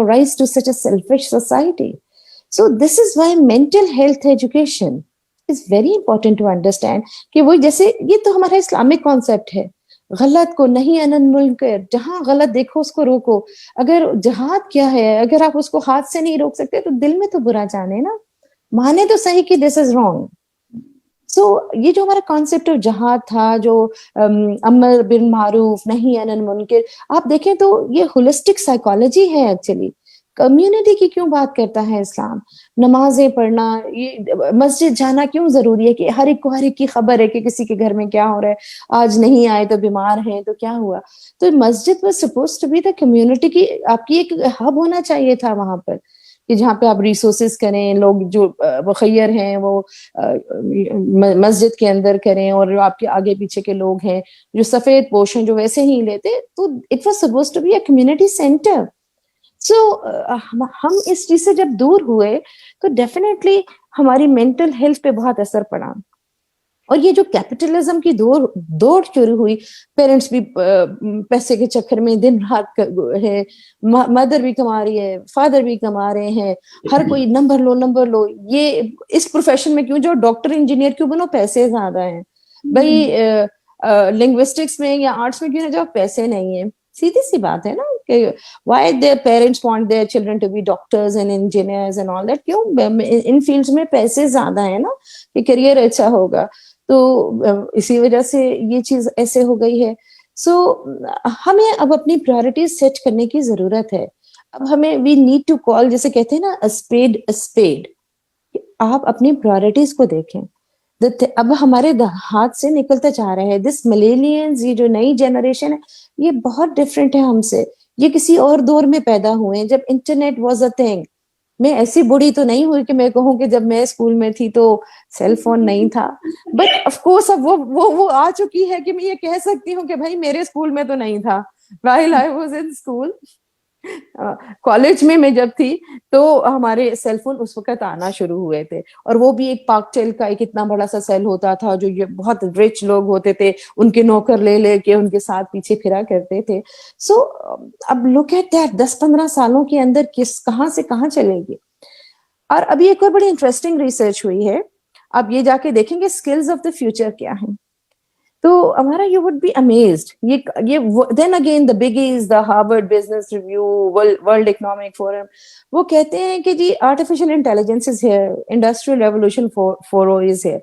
rise to such a selfish society. So this is why mental health education is very important to understand कि वो जैसे ये तो हमारा इस्लामिक कॉन्सेप्ट है, गलत को नहीं अनन मुनकर, जहां गलत देखो उसको रोको। अगर जिहाद क्या है, अगर आप उसको हाथ से नहीं रोक सकते तो दिल में तो बुरा जाने ना, माने तो सही कि दिस इज रॉन्ग। सो ये जो हमारा कॉन्सेप्ट ऑफ जहाद था, जो अमर बिन मारूफ नहीं अनन मुनकर, आप देखें तो ये होलिस्टिक साइकोलॉजी है एक्चुअली। कम्युनिटी की क्यों बात करता है इस्लाम? नमाजें पढ़ना, ये मस्जिद जाना क्यों जरूरी है कि हर एक को हर एक की खबर है कि किसी के घर में क्या हो रहा है, आज नहीं आए तो बीमार हैं तो क्या हुआ। तो मस्जिद was supposed to be the community की, आपकी एक हब होना चाहिए था वहां पर, कि जहाँ पे आप रिसोर्सेस करें, लोग जो मुखैर हैं वो मस्जिद के अंदर करें, और जो आपके आगे पीछे के लोग हैं जो सफेद पोश हैं जो वैसे ही लेते, तो it was supposed to be a community centre. So हम इस चीज से जब दूर हुए तो डेफिनेटली हमारी मेंटल हेल्थ पे बहुत असर पड़ा। और ये जो कैपिटलिज्म की दौड़ दौड़ शुरू हुई, पेरेंट्स भी पैसे के चक्कर में दिन रात है, मदर भी कमा रही है, फादर भी कमा रहे हैं, हर कोई नंबर लो नंबर लो। ये इस प्रोफेशन में क्यों, जो डॉक्टर इंजीनियर क्यों बनो, पैसे ज्यादा हैं भाई। लिंग्विस्टिक्स में या आर्ट्स में क्यों ना जाओ, पैसे नहीं है। सीधी सी बात है ना कि why their parents want their children to be doctors and engineers and all that, क्यों? इन फील्ड्स में पैसे ज्यादा है ना, कि करियर अच्छा होगा। तो इसी वजह से ये चीज ऐसे हो गई है। सो हमें अब अपनी प्रायोरिटीज सेट करने की जरूरत है। अब हमें वी नीड टू कॉल, जैसे कहते हैं ना, अ स्पेड। आप अपनी प्रायोरिटीज को देखें। अब हमारे हाथ से निकलता जा रहा है दिस मिलेनियंस, ये जो नई जनरेशन है, ये बहुत डिफरेंट है हमसे। ये किसी और दौर में पैदा हुए हैं, जब इंटरनेट वाज अ थिंग। मैं ऐसी बुढ़ी तो नहीं हुई कि मैं कहूँ कि जब मैं स्कूल में थी तो सेल फोन नहीं था, बट ऑफ कोर्स अब वो आ चुकी है कि मैं ये कह सकती हूँ कि भाई मेरे स्कूल में तो नहीं था। While I was in school, college में मैं जब थी तो हमारे सेल फोन उस वक्त आना शुरू हुए थे, और वो भी एक पाकटेल का एक इतना बड़ा सा सेल होता था, जो ये बहुत रिच लोग होते थे उनके नौकर ले लेके उनके साथ पीछे फिरा करते थे। सो अब लुक एट दैट, 10-15 सालों के अंदर किस कहाँ से कहाँ चलेगी। और अभी एक और बड़ी इंटरेस्टिंग रिसर्च हुई है, आप ये जाके देखेंगे स्किल्स ऑफ द फ्यूचर क्या है, तो हमारा यू वुड बी अमेज्ड। ये then again the biggies, the Harvard Business Review, World Economic Forum, वो कहते हैं कि जी artificial intelligence is here, industrial revolution four is here.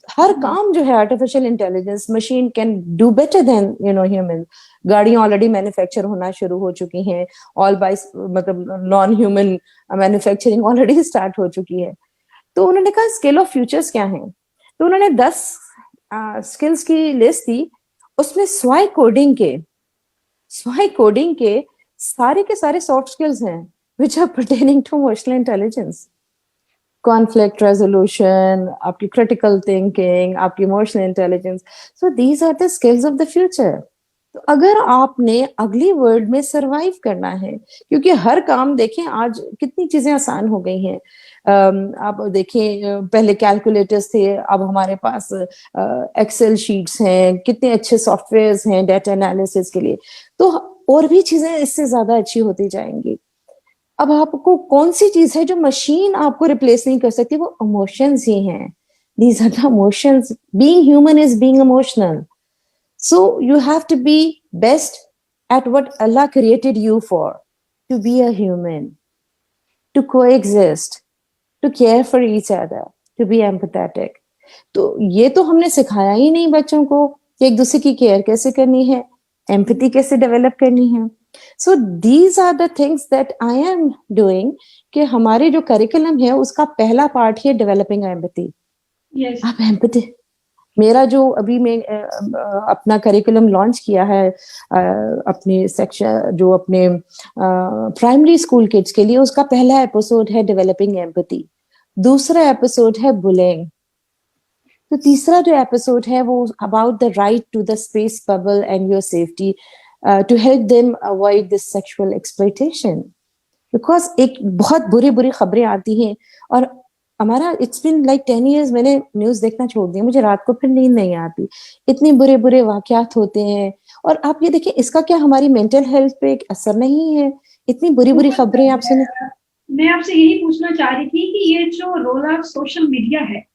हर काम जो है artificial intelligence, machine can do better than human. गाड़ियां ऑलरेडी मैन्युफैक्चर होना शुरू हो चुकी हैं, ऑल बाय मतलब non human manufacturing already start हो चुकी है। तो उन्होंने कहा स्किल ऑफ फ्यूचर्स क्या है, तो उन्होंने 10 स्किल्स की लिस्ट दी। उसमें स्वाई कोडिंग के सारे के सारे सॉफ्ट स्किल्स हैं which are pertaining to emotional intelligence, conflict resolution, आपकी क्रिटिकल थिंकिंग, आपकी emotional intelligence. So these are the skills of the future. तो अगर आपने अगली वर्ल्ड में सरवाइव करना है, क्योंकि हर काम देखें आज कितनी चीजें आसान हो गई हैं। आप देखें पहले कैलकुलेटर्स थे, अब हमारे पास एक्सेल शीट्स हैं, कितने अच्छे सॉफ्टवेयर्स हैं डेटा एनालिसिस के लिए। तो और भी चीजें इससे ज्यादा अच्छी होती जाएंगी। अब आपको कौन सी चीज है जो मशीन आपको रिप्लेस नहीं कर सकती, वो इमोशंस ही हैं। These are the emotions, being human is being emotional. So you have to be best at what Allah created you for, to be a human, to coexist, to care for each other, to be empathetic. तो ये तो हमने सिखाया ही नहीं बच्चों को कि एक दूसरे की केयर कैसे करनी है। एम्पैथी कैसे डेवलप करनी है. So these are the things that I am doing कि हमारे जो करिकुलम है उसका पहला पार्ट है डेवलपिंग एम्पैथी. यस, आप एम्पैथी, मेरा जो अभी मैं अपना करिकुलम लॉन्च किया है अपने सेक्शन जो अपने प्राइमरी स्कूल किड्स के लिए, उसका पहला एपिसोड है डेवलपिंग एम्पैथी, दूसरा एपिसोड है बुलिंग, तो तीसरा जो एपिसोड है वो about the right to the space bubble and your safety to help them avoid this sexual exploitation. Because एक बहुत बुरी बुरी खबरें आती हैं और हमारा इट्स बिन लाइक 10 years मैंने न्यूज देखना छोड़ दिया, मुझे रात को फिर नींद नहीं आती, इतने बुरे बुरे वाकयात होते हैं. और आप ये देखिए इसका क्या हमारी मेंटल हेल्थ पे एक असर नहीं है? इतनी बुरी बुरी बहुत खबरें आप सुने. मैं आपसे यही पूछना चाह रही थी कि ये जो रोल ऑफ सोशल मीडिया है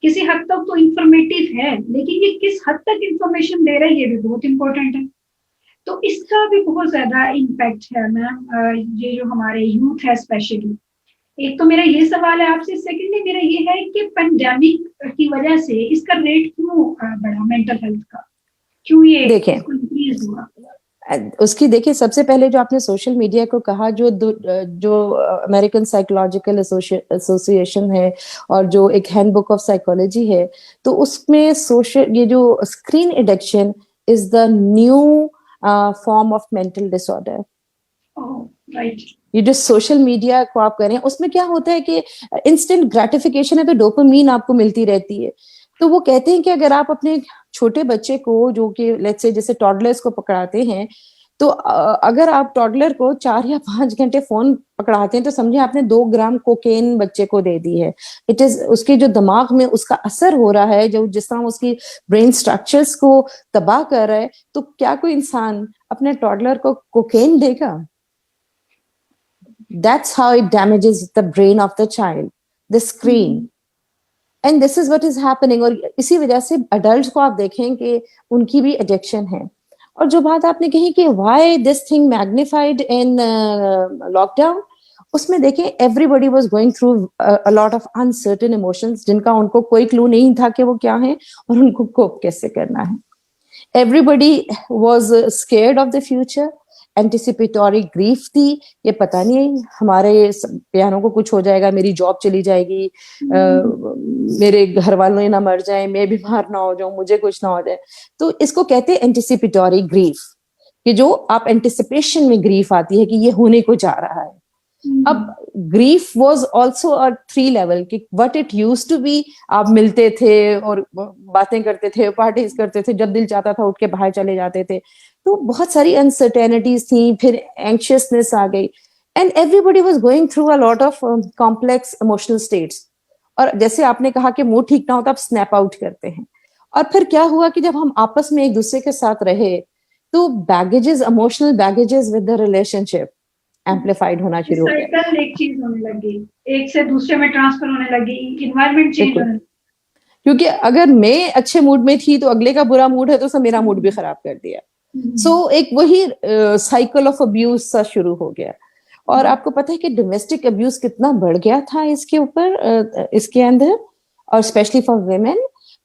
किसी हद तक तो इंफॉर्मेटिव है, लेकिन ये किस हद तक इंफॉर्मेशन दे रहा है ये भी बहुत इंपॉर्टेंट है. तो इसका भी बहुत ज्यादा इम्पैक्ट है मैम, ये जो हमारे यूथ है स्पेशली. एक तो मेरा ये सवाल है आपसे, सेकेंडली मेरा ये है कि पेंडेमिक की वजह से इसका रेट क्यों बढ़ा, मेंटल हेल्थ का क्यों ये देखें इंक्रीज हुआ? उसकी देखिए सबसे पहले जो आपने सोशल मीडिया को कहा, जो अमेरिकन साइकोलॉजिकल एसोसिएशन है और जो एक हैंडबुक ऑफ साइकोलॉजी है, तो उसमें सोशल ये जो screen addiction is the new form of mental disorder. Right. ये जो सोशल मीडिया को आप करें उसमें क्या होता है कि इंस्टेंट ग्रेटिफिकेशन है, तो डोपामीन आपको मिलती रहती है. तो वो कहते हैं कि अगर आप अपने छोटे बच्चे को जो कि लेट्स से जैसे टॉडलर्स को पकड़ाते हैं, तो अगर आप टॉडलर को 4 या 5 घंटे फोन पकड़ाते हैं तो समझे आपने 2 ग्राम कोकेन बच्चे को दे दी है. इट इज उसके जो दिमाग में उसका असर हो रहा है, जो जिस तरह उसकी ब्रेन स्ट्रक्चर्स को तबाह कर रहा है, तो क्या कोई इंसान अपने टॉडलर को कोकेन देगा? That's how it damages the brain of the child, the screen. And this is what is happening. और इसी वजह से adults को आप देखें कि उनकी भी addiction है. और जो बात आपने कही कि why this thing magnified in lockdown, उसमें देखें everybody was going through a lot of uncertain emotions जिनका उनको कोई क्लू नहीं था कि वो क्या है और उनको कोप कैसे करना है. Everybody was scared of the future. Anticipatory grief थी, ये पता नहीं हमारे प्यारों को कुछ हो जाएगा, मेरी जॉब चली जाएगी, मेरे घर वालों ना मर जाए, मैं बीमार ना हो जाऊं, मुझे कुछ ना हो जाए. तो इसको कहते हैं एंटिसिपेटरी ग्रीफ, कि जो आप एंटिसिपेशन में ग्रीफ आती है कि ये होने को जा रहा है. अब grief was also a 3 level कि what it use to be, आप मिलते थे और बातें करते थे, पार्टीज करते थे, जब दिल चाहता था उठ के बाहर चले जाते थे. तो बहुत सारी अनसर्टेनिटीज थी, फिर एंक्शियसनेस आ गई, and everybody was going through a lot of complex emotional states. और जैसे आपने कहा कि मूड ठीक ना हो तो आप स्नैप आउट करते हैं. और फिर क्या हुआ कि जब हम आपस में एक दूसरे के साथ रहे तो baggages, emotional baggages with the relationship amplified होना शुरू हो गया. साइकिल एक चीज होने लगी, एक से दूसरे में ट्रांसफर होने लगी, इन्वायरमेंट चेंज होने लगी. क्योंकि अगर मैं अच्छे मूड में थी तो अगले का बुरा मूड है तो सब मेरा मूड भी खराब कर दिया. सो एक वही साइकिल ऑफ अब्यूज सा शुरू हो गया. और आपको पता है कि डोमेस्टिक अब्यूज कितना बढ़ गया था इसके ऊपर, इसके अंदर, और स्पेशली फॉर वुमेन,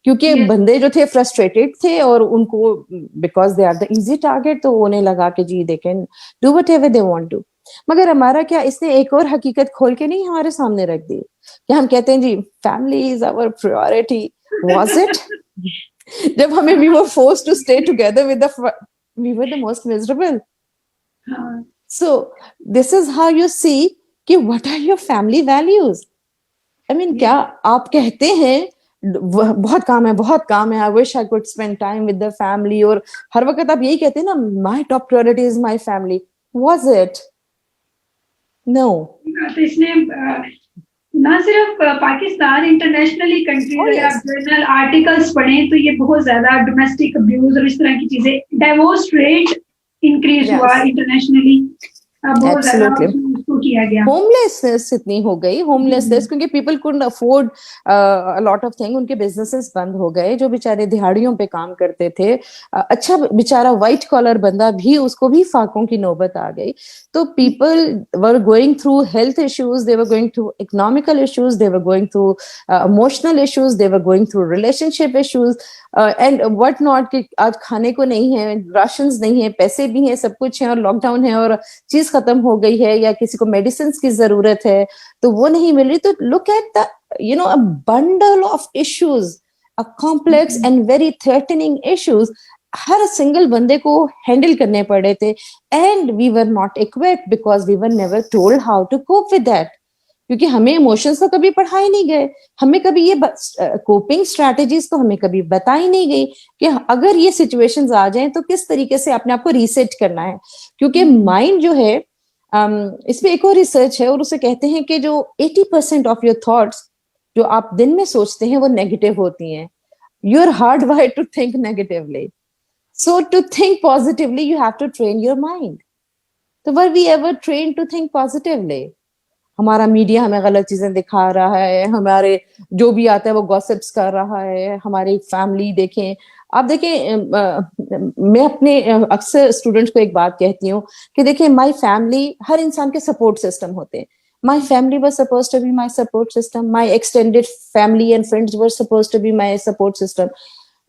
क्योंकि बंदे जो थे फ्रस्ट्रेटेड थे और उनको because they are the easy target, तो उन्हें लगा कि जी they can do whatever they want to. मगर हमारा क्या, इसने एक और हकीकत खोल के नहीं हमारे सामने रख दी कि हम कहते हैं जी family is our priority. Was it? जब हमें we were forced to stay together with the we were the most miserable. So this is how you see कि what are your family values. I mean क्या आप कहते हैं बहुत काम है, बहुत काम है, I wish I could spend time with the family, और हर वक्त आप यही कहते हैं ना, my top priority is my family. Was it? No. तो इसने ना सिर्फ पाकिस्तान, इंटरनेशनली कंट्री आप जर्नल आर्टिकल्स पढ़ें तो ये बहुत ज्यादा डोमेस्टिक अब्यूज और इस तरह की चीजें, डाइवोर्स रेट इंक्रीज हुआ इंटरनेशनली बहुत ज्यादा. शुरू किया गया। होमलेसनेस इतनी हो गई, होमलेसनेस क्योंकि people couldn't afford lot of thing, उनके बिजनेसेस बंद हो गए, जो बेचारे दिहाड़ियों पे काम करते थे, अच्छा बेचारा व्हाइट कॉलर बंदा भी, उसको भी फाकों की नौबत आ गई। तो people were going through health issues, they were going through economical issues, they were going through emotional issues, they were going through relationship issues and what not, कि आज खाने को नहीं है, राशंस नहीं है, पैसे भी हैं, सब कुछ है और लॉकडाउन है और चीज खत्म हो गई है, या किसी को मेडिसिन की जरूरत है तो वो नहीं मिल रही। तो look at the a bundle of issues, a complex and very threatening issues हर सिंगल बंदे को हैंडल करने पड़े थे, and we were not equipped because we were never told how to cope with that, क्योंकि हमें इमोशंस तो कभी पढ़ाए नहीं गए, हमें कभी ये कोपिंग स्ट्रैटेजीज तो हमें कभी बताई नहीं गई कि अगर ये सिचुएशंस आ जाएं तो किस तरीके से अपने आप को रीसेट करना है। क्योंकि माइंड जो है, इसमें एक और रिसर्च है और उसे कहते हैं कि जो 80% ऑफ योर थॉट्स जो आप दिन में सोचते हैं वो नेगेटिव होती हैं। You are hard wired to think negatively, so to think positively you have to train your mind. तो were we ever train to think positively? हमारा मीडिया हमें गलत चीजें दिखा रहा है, हमारे जो भी आता है वो गॉसिप्स कर रहा है, हमारी फैमिली देखें, आप देखें, मैं अपने अक्सर स्टूडेंट्स को एक बात कहती हूँ कि देखिए माय फैमिली, हर इंसान के सपोर्ट सिस्टम होते हैं। My family was supposed to be my support system, my extended family and friends were supposed to be my support system,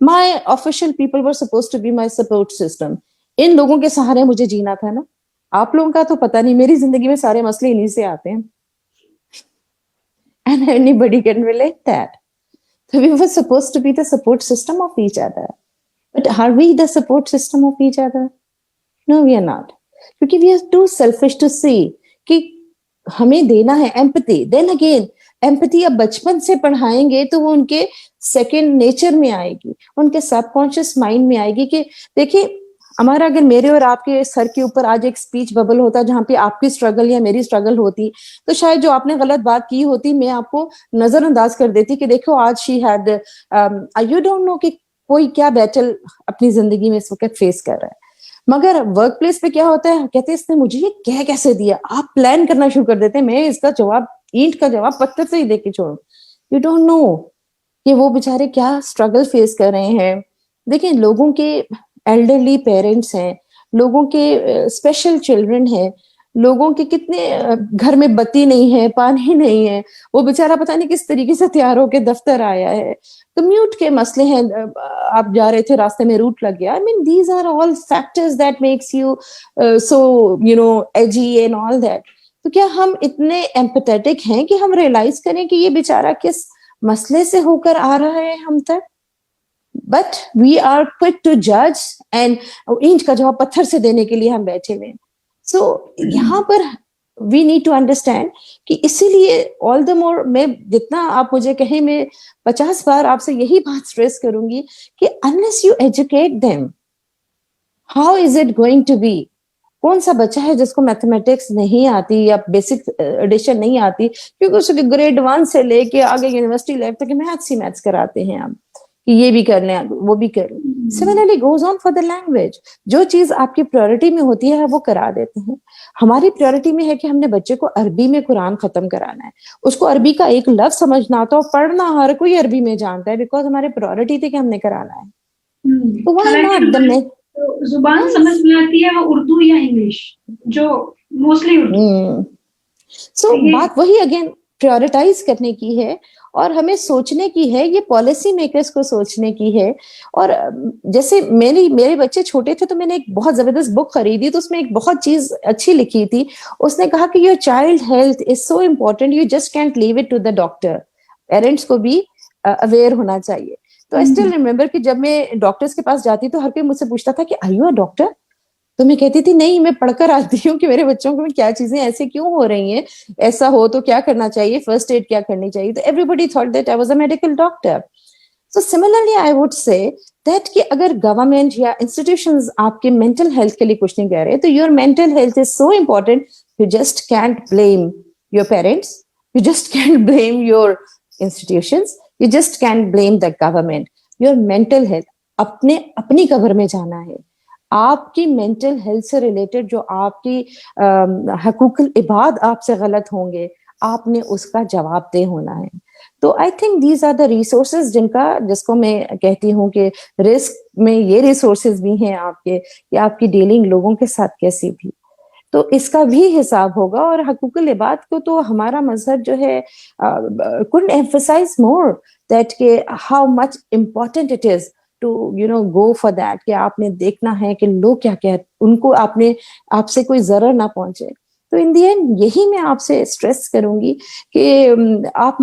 my official people were supposed to be my support system. इन लोगों के सहारे मुझे जीना था ना। आप लोगों का तो पता नहीं, मेरी जिंदगी में सारे मसले इन्हीं से आते हैं, and anybody can relate that. So we were supposed to be the support system of each other. But are we the support system of each other? No, we are not. क्योंकि we are too selfish to see कि हमें देना है empathy. Then again, empathy अब बचपन से पढ़ाएंगे तो वो उनके सेकेंड नेचर में आएगी, उनके सबकॉन्शियस माइंड में आएगी। कि देखिए, हमारा अगर मेरे और आपके सर के ऊपर आज एक स्पीच बबल होता जहां पे आपकी स्ट्रगल या मेरी स्ट्रगल होती, तो शायद जो आपने गलत बात की होती मैं आपको नजरअंदाज कर देती कि देखो आज she had, you don't know कि कोई क्या बैटल अपनी जिंदगी में इस वक्त फेस कर रहा है। मगर वर्क प्लेस पे क्या होता है, कहते हैं इसने मुझे ये कह कैसे दिया, आप प्लान करना शुरू कर देते हैं, मैं इसका जवाब, ईंट का जवाब पत्थर से ही दे के छोड़ू। यू डोंट नो कि वो बेचारे क्या स्ट्रगल फेस कर रहे हैं। देखिए, लोगों के एल्डरली पेरेंट्स हैं, लोगों के स्पेशल चिल्ड्रन हैं, लोगों के कितने घर में बत्ती नहीं है, पानी नहीं है, वो बेचारा पता नहीं किस तरीके से तैयार होके दफ्तर आया है। कम्यूट के मसले हैं, आप जा रहे थे रास्ते में रूट लग गया। I mean these are all factors that makes you so edgy and all that. तो क्या हम इतने एम्पैथेटिक हैं कि हम रियलाइज करें कि ये बेचारा किस मसले से होकर आ रहा है हम तक? But we are quick to जज एंड ईंट का जवाब पत्थर से देने के लिए हम बैठे हुए। सो यहाँ पर वी नीड टू अंडरस्टैंड कि इसीलिए ऑल द मोर, मैं जितना आप मुझे कहें मैं 50 बार आपसे यही बात स्ट्रेस करूंगी कि unless you educate them, how is it going to be? कौन सा बच्चा है जिसको मैथमेटिक्स नहीं आती या बेसिक एडिशन नहीं आती, क्योंकि उसके ग्रेड 1 से लेके आगे यूनिवर्सिटी लेवल तक मैथ्स ही मैथ्स कराते हैं आप कि ये भी कर लें वो भी कर लें। Similarly goes on for the language. जो चीज आपकी प्रायोरिटी में होती है वो करा देते हैं। हमारी प्रायोरिटी में है कि हमने बच्चे को अरबी में कुरान खत्म कराना है, उसको अरबी का एक लफ्ज समझना आता और पढ़ना हर कोई अरबी में जानता है, बिकॉज हमारी प्रायोरिटी थी कि हमने कराना है। तो व्हाई नॉट द जुबान समझ में आती है वो उर्दू या इंग्लिश, जो मोस्टली उर्दू। सो बात वही अगेन प्रायोरिटाइज करने की है और हमें सोचने की है, ये पॉलिसी मेकर्स को सोचने की है। और जैसे मेरे बच्चे छोटे थे तो मैंने एक बहुत जबरदस्त बुक खरीदी, तो उसमें एक बहुत चीज अच्छी लिखी थी। उसने कहा कि your child health is so important, you just can't leave it to the doctor. Parents को भी अवेयर होना चाहिए। तो आई स्टिल रिमेम्बर कि जब मैं डॉक्टर्स के पास जाती तो हर कोई मुझसे पूछता था कि आर यू अ डॉक्टर? तो मैं कहती थी नहीं, मैं पढ़कर आती हूँ कि मेरे बच्चों को क्या चीजें ऐसे क्यों हो रही हैं, ऐसा हो तो क्या करना चाहिए, फर्स्ट एड क्या करनी चाहिए। तो everybody thought that I was a medical doctor. So similarly I would say that कि अगर गवर्नमेंट या इंस्टीट्यूशंस आपके मेंटल हेल्थ के लिए कुछ नहीं कह रहे, तो your mental health is so important, you just cantt blame your parents, you just cantt blame your institutions, you just cantt blame the government. Your mental health, अपनी कब्र में जाना है, आपकी मेंटल हेल्थ से रिलेटेड जो आपकी हकूकुल इबाद आपसे गलत होंगे, आपने उसका जवाबदेह होना है। तो I think these are the resources जिसको मैं कहती हूँ कि रिस्क में ये रिसोर्सेज भी हैं आपके, कि आपकी डीलिंग लोगों के साथ कैसी भी। तो इसका भी हिसाब होगा। और हकूकुल इबाद को तो हमारा मजहब जो है कुड एम्फसाइज मोर दैट के how much important it is to go for that, कि आपने देखना है कि लोग क्या कह, उनको आपसे कोई जरर ना पहुंचे। तो इन दी एंड यही मैं आपसे स्ट्रेस करूंगी कि आप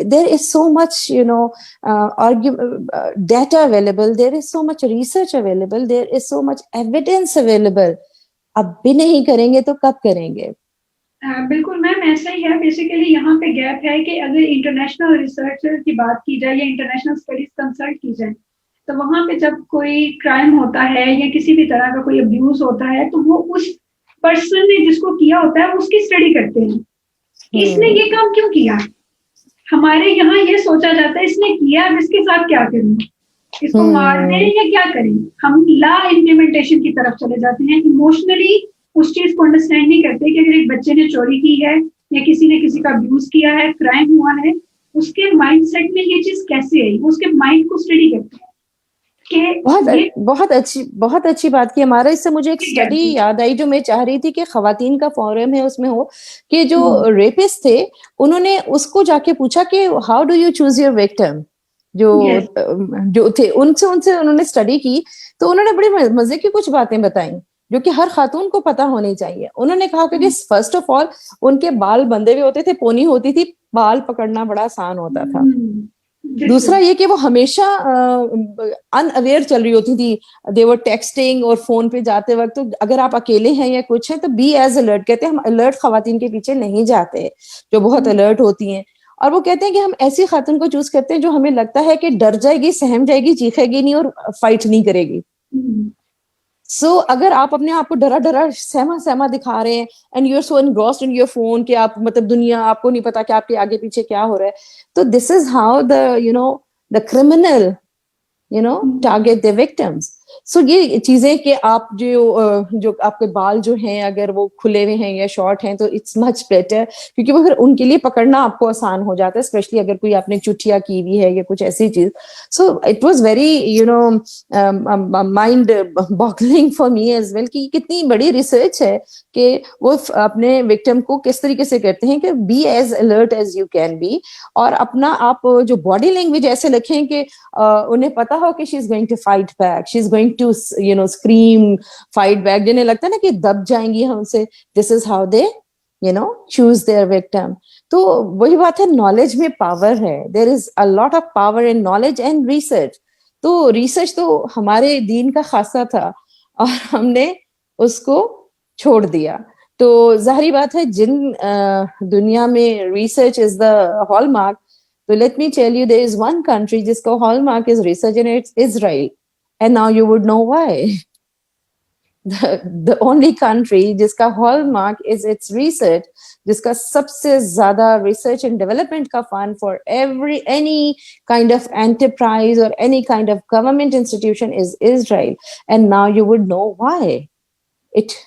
there is so much data available, there is so much research available, there is so much evidence available. अब भी नहीं करेंगे तो कब करेंगे? बिल्कुल मैम, ऐसा ही है। बेसिकली यहाँ पे गैप है कि अगर इंटरनेशनल रिसर्च की बात की जाए या इंटरनेशनल स्टडीज कंसल्ट की जाए, तो वहां पे जब कोई क्राइम होता है या किसी भी तरह का कोई अब्यूज होता है, तो वो उस पर्सन ने जिसको किया होता है उसकी स्टडी करते हैं कि इसने ये काम क्यों किया। हमारे यहाँ ये सोचा जाता है इसने किया, अब इसके साथ क्या करें, इसको मार दें या क्या करें। हम लॉ इम्प्लीमेंटेशन की तरफ चले जाते हैं, इमोशनली उस चीज को अंडरस्टैंड नहीं करते कि अगर एक बच्चे ने चोरी की है या किसी ने किसी का अब्यूज किया है, क्राइम हुआ है, उसके माइंडसेट में ये चीज कैसे आई, उसके माइंड को स्टडी करते हैं कि बहुत अच्छी बात की हमारा। इससे मुझे एक स्टडी याद आई जो मैं चाह रही थी कि खवातीन का फोरम है उसमें हो, कि जो रेपिस्ट थे उन्होंने उसको जाके पूछा कि how do you choose your victim. जो थे उनसे उनसे उन्होंने स्टडी की, तो उन्होंने बड़ी मजे की कुछ बातें बताई जो कि हर खातून को पता होनी चाहिए। उन्होंने कहा कि फर्स्ट ऑफ ऑल उनके बाल बंधे हुए होते थे, पोनी होती थी, बाल पकड़ना बड़ा आसान होता था। दूसरा ये कि वो हमेशा अनअवेयर चल रही होती थी, दे वर टेक्सटिंग और फोन पे जाते वक्त। तो अगर आप अकेले हैं या कुछ है तो बी एज अलर्ट, कहते हैं हम अलर्ट खवातीन के पीछे नहीं जाते जो बहुत अलर्ट होती हैं। और वो कहते हैं कि हम ऐसी खातून को चूज करते हैं जो हमें लगता है कि डर जाएगी, सहम जाएगी, चीखेगी नहीं और फाइट नहीं करेगी। अगर आप अपने आप को डरा डरा सहमा सहमा दिखा रहे हैं and you are so engrossed in your phone कि आप मतलब दुनिया आपको नहीं पता कि आपके आगे पीछे क्या हो रहा है, तो this is how the criminal target their victims. So ये चीजें कि आप जो आपके बाल जो हैं अगर वो खुले हुए हैं या शॉर्ट हैं तो इट्स मच बेटर, क्योंकि वो फिर उनके लिए पकड़ना आपको आसान हो जाता है, स्पेशली अगर कोई आपने चुटिया की हुई है या कुछ ऐसी चीज। So it was very mind boggling for me as well कि कितनी बड़ी रिसर्च है कि वो अपने विक्टिम को किस तरीके से करते हैं कि be as alert as you can be, और अपना आप जो बॉडी लैंग्वेज ऐसे रखें कि उन्हें पता हो कि she is going to fight back, she is going to scream fight back, जिन्हें लगता है ना कि दब जाएंगी हमसे। This is how they choose their victim. तो वही बात है, नॉलेज में पावर है, there is a lot of power in knowledge and research. तो रिसर्च तो हमारे दीन का खासा था और हमने उसको छोड़ दिया। तो जाहिर बात है जिन दुनिया में research is the hallmark, so let me tell you, there is one country जिसका hallmark is research and it's Israel. And now you would know why. The only country जिसका hallmark is its research, जिसका सबसे ज्यादा research and development का fund for any kind of enterprise or any kind of government institution is Israel. And now you would know why it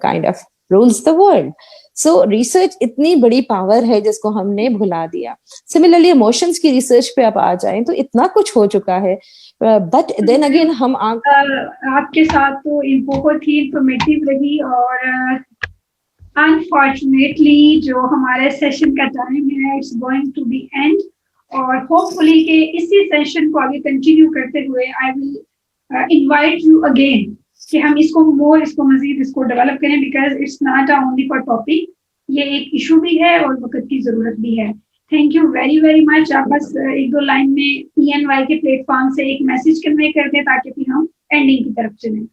kind of rules the world. So research इतनी बड़ी पावर है जिसको हमने भुला दिया। सिमिलरली इमोशंस की रिसर्च पे आप आ जाएं तो इतना कुछ हो चुका है, बट देन अगेन हम आपके साथ तो बहुत ही इंफॉर्मेटिव रही, और अनफॉर्चुनेटली जो हमारे सेशन का टाइम है it's going to be end, और होपफुली के इसी सेशन को आगे कंटिन्यू करते हुए I will invite you again कि हम इसको मजीद इसको डेवलप करें, because it's not only for topic, ये एक इशू भी है और वक्त की जरूरत भी है। Thank you very very much. आप बस एक दो लाइन में PNY के प्लेटफॉर्म से एक मैसेज कन्वे कर दें ताकि फिर हम एंडिंग की तरफ चलें।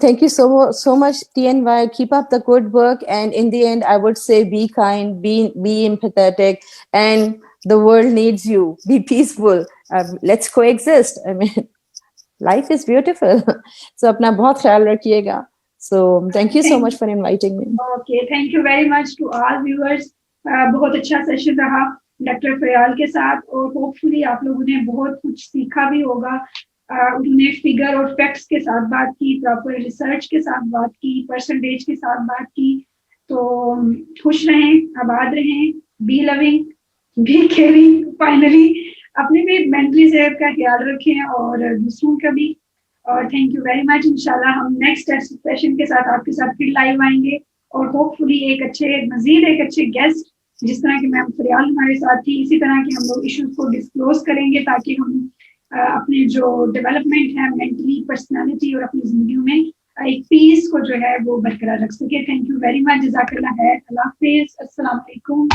Thank you so much, TNY. Keep up the good work. And in the end, I would say be kind, be empathetic, and the world needs you. Be peaceful. Let's coexist. I mean, life is beautiful. So अपना बहुत ख्याल रखिएगा. So thank you so much for inviting me. Okay, thank you very much to all viewers. बहुत अच्छा सेशन रहा डॉक्टर फयाल के साथ, और होपफुली आप लोगों ने बहुत कुछ सीखा भी होगा उन्होंने फिगर और फैक्ट्स के साथ बात की, प्रॉपर रिसर्च के साथ बात की, परसेंटेज के साथ बात की। तो खुश रहें, आबाद रहें, be loving, be caring, finally अपने भी मेंटली सेहत का ख्याल रखें और दूसरों का भी। और थैंक यू वेरी मच। इंशाल्लाह हम नेक्स्ट सेशन के साथ आपके साथ फिर लाइव आएंगे और होपफुली मजीद एक अच्छे गेस्ट, जिस तरह की मैम फरियाल हमारे साथ थी, इसी तरह के हम लोग इश्यूज को डिस्क्लोज करेंगे ताकि हम अपने जो डेवलपमेंट है मेंटली, पर्सनालिटी और अपनी जिंदगी में एक पीस को जो है वो बरकरार रख सके। Thank you very much. जज़ाकल्लाह खैर। अल्लाह हाफिज। अस्सलाम वालेकुम।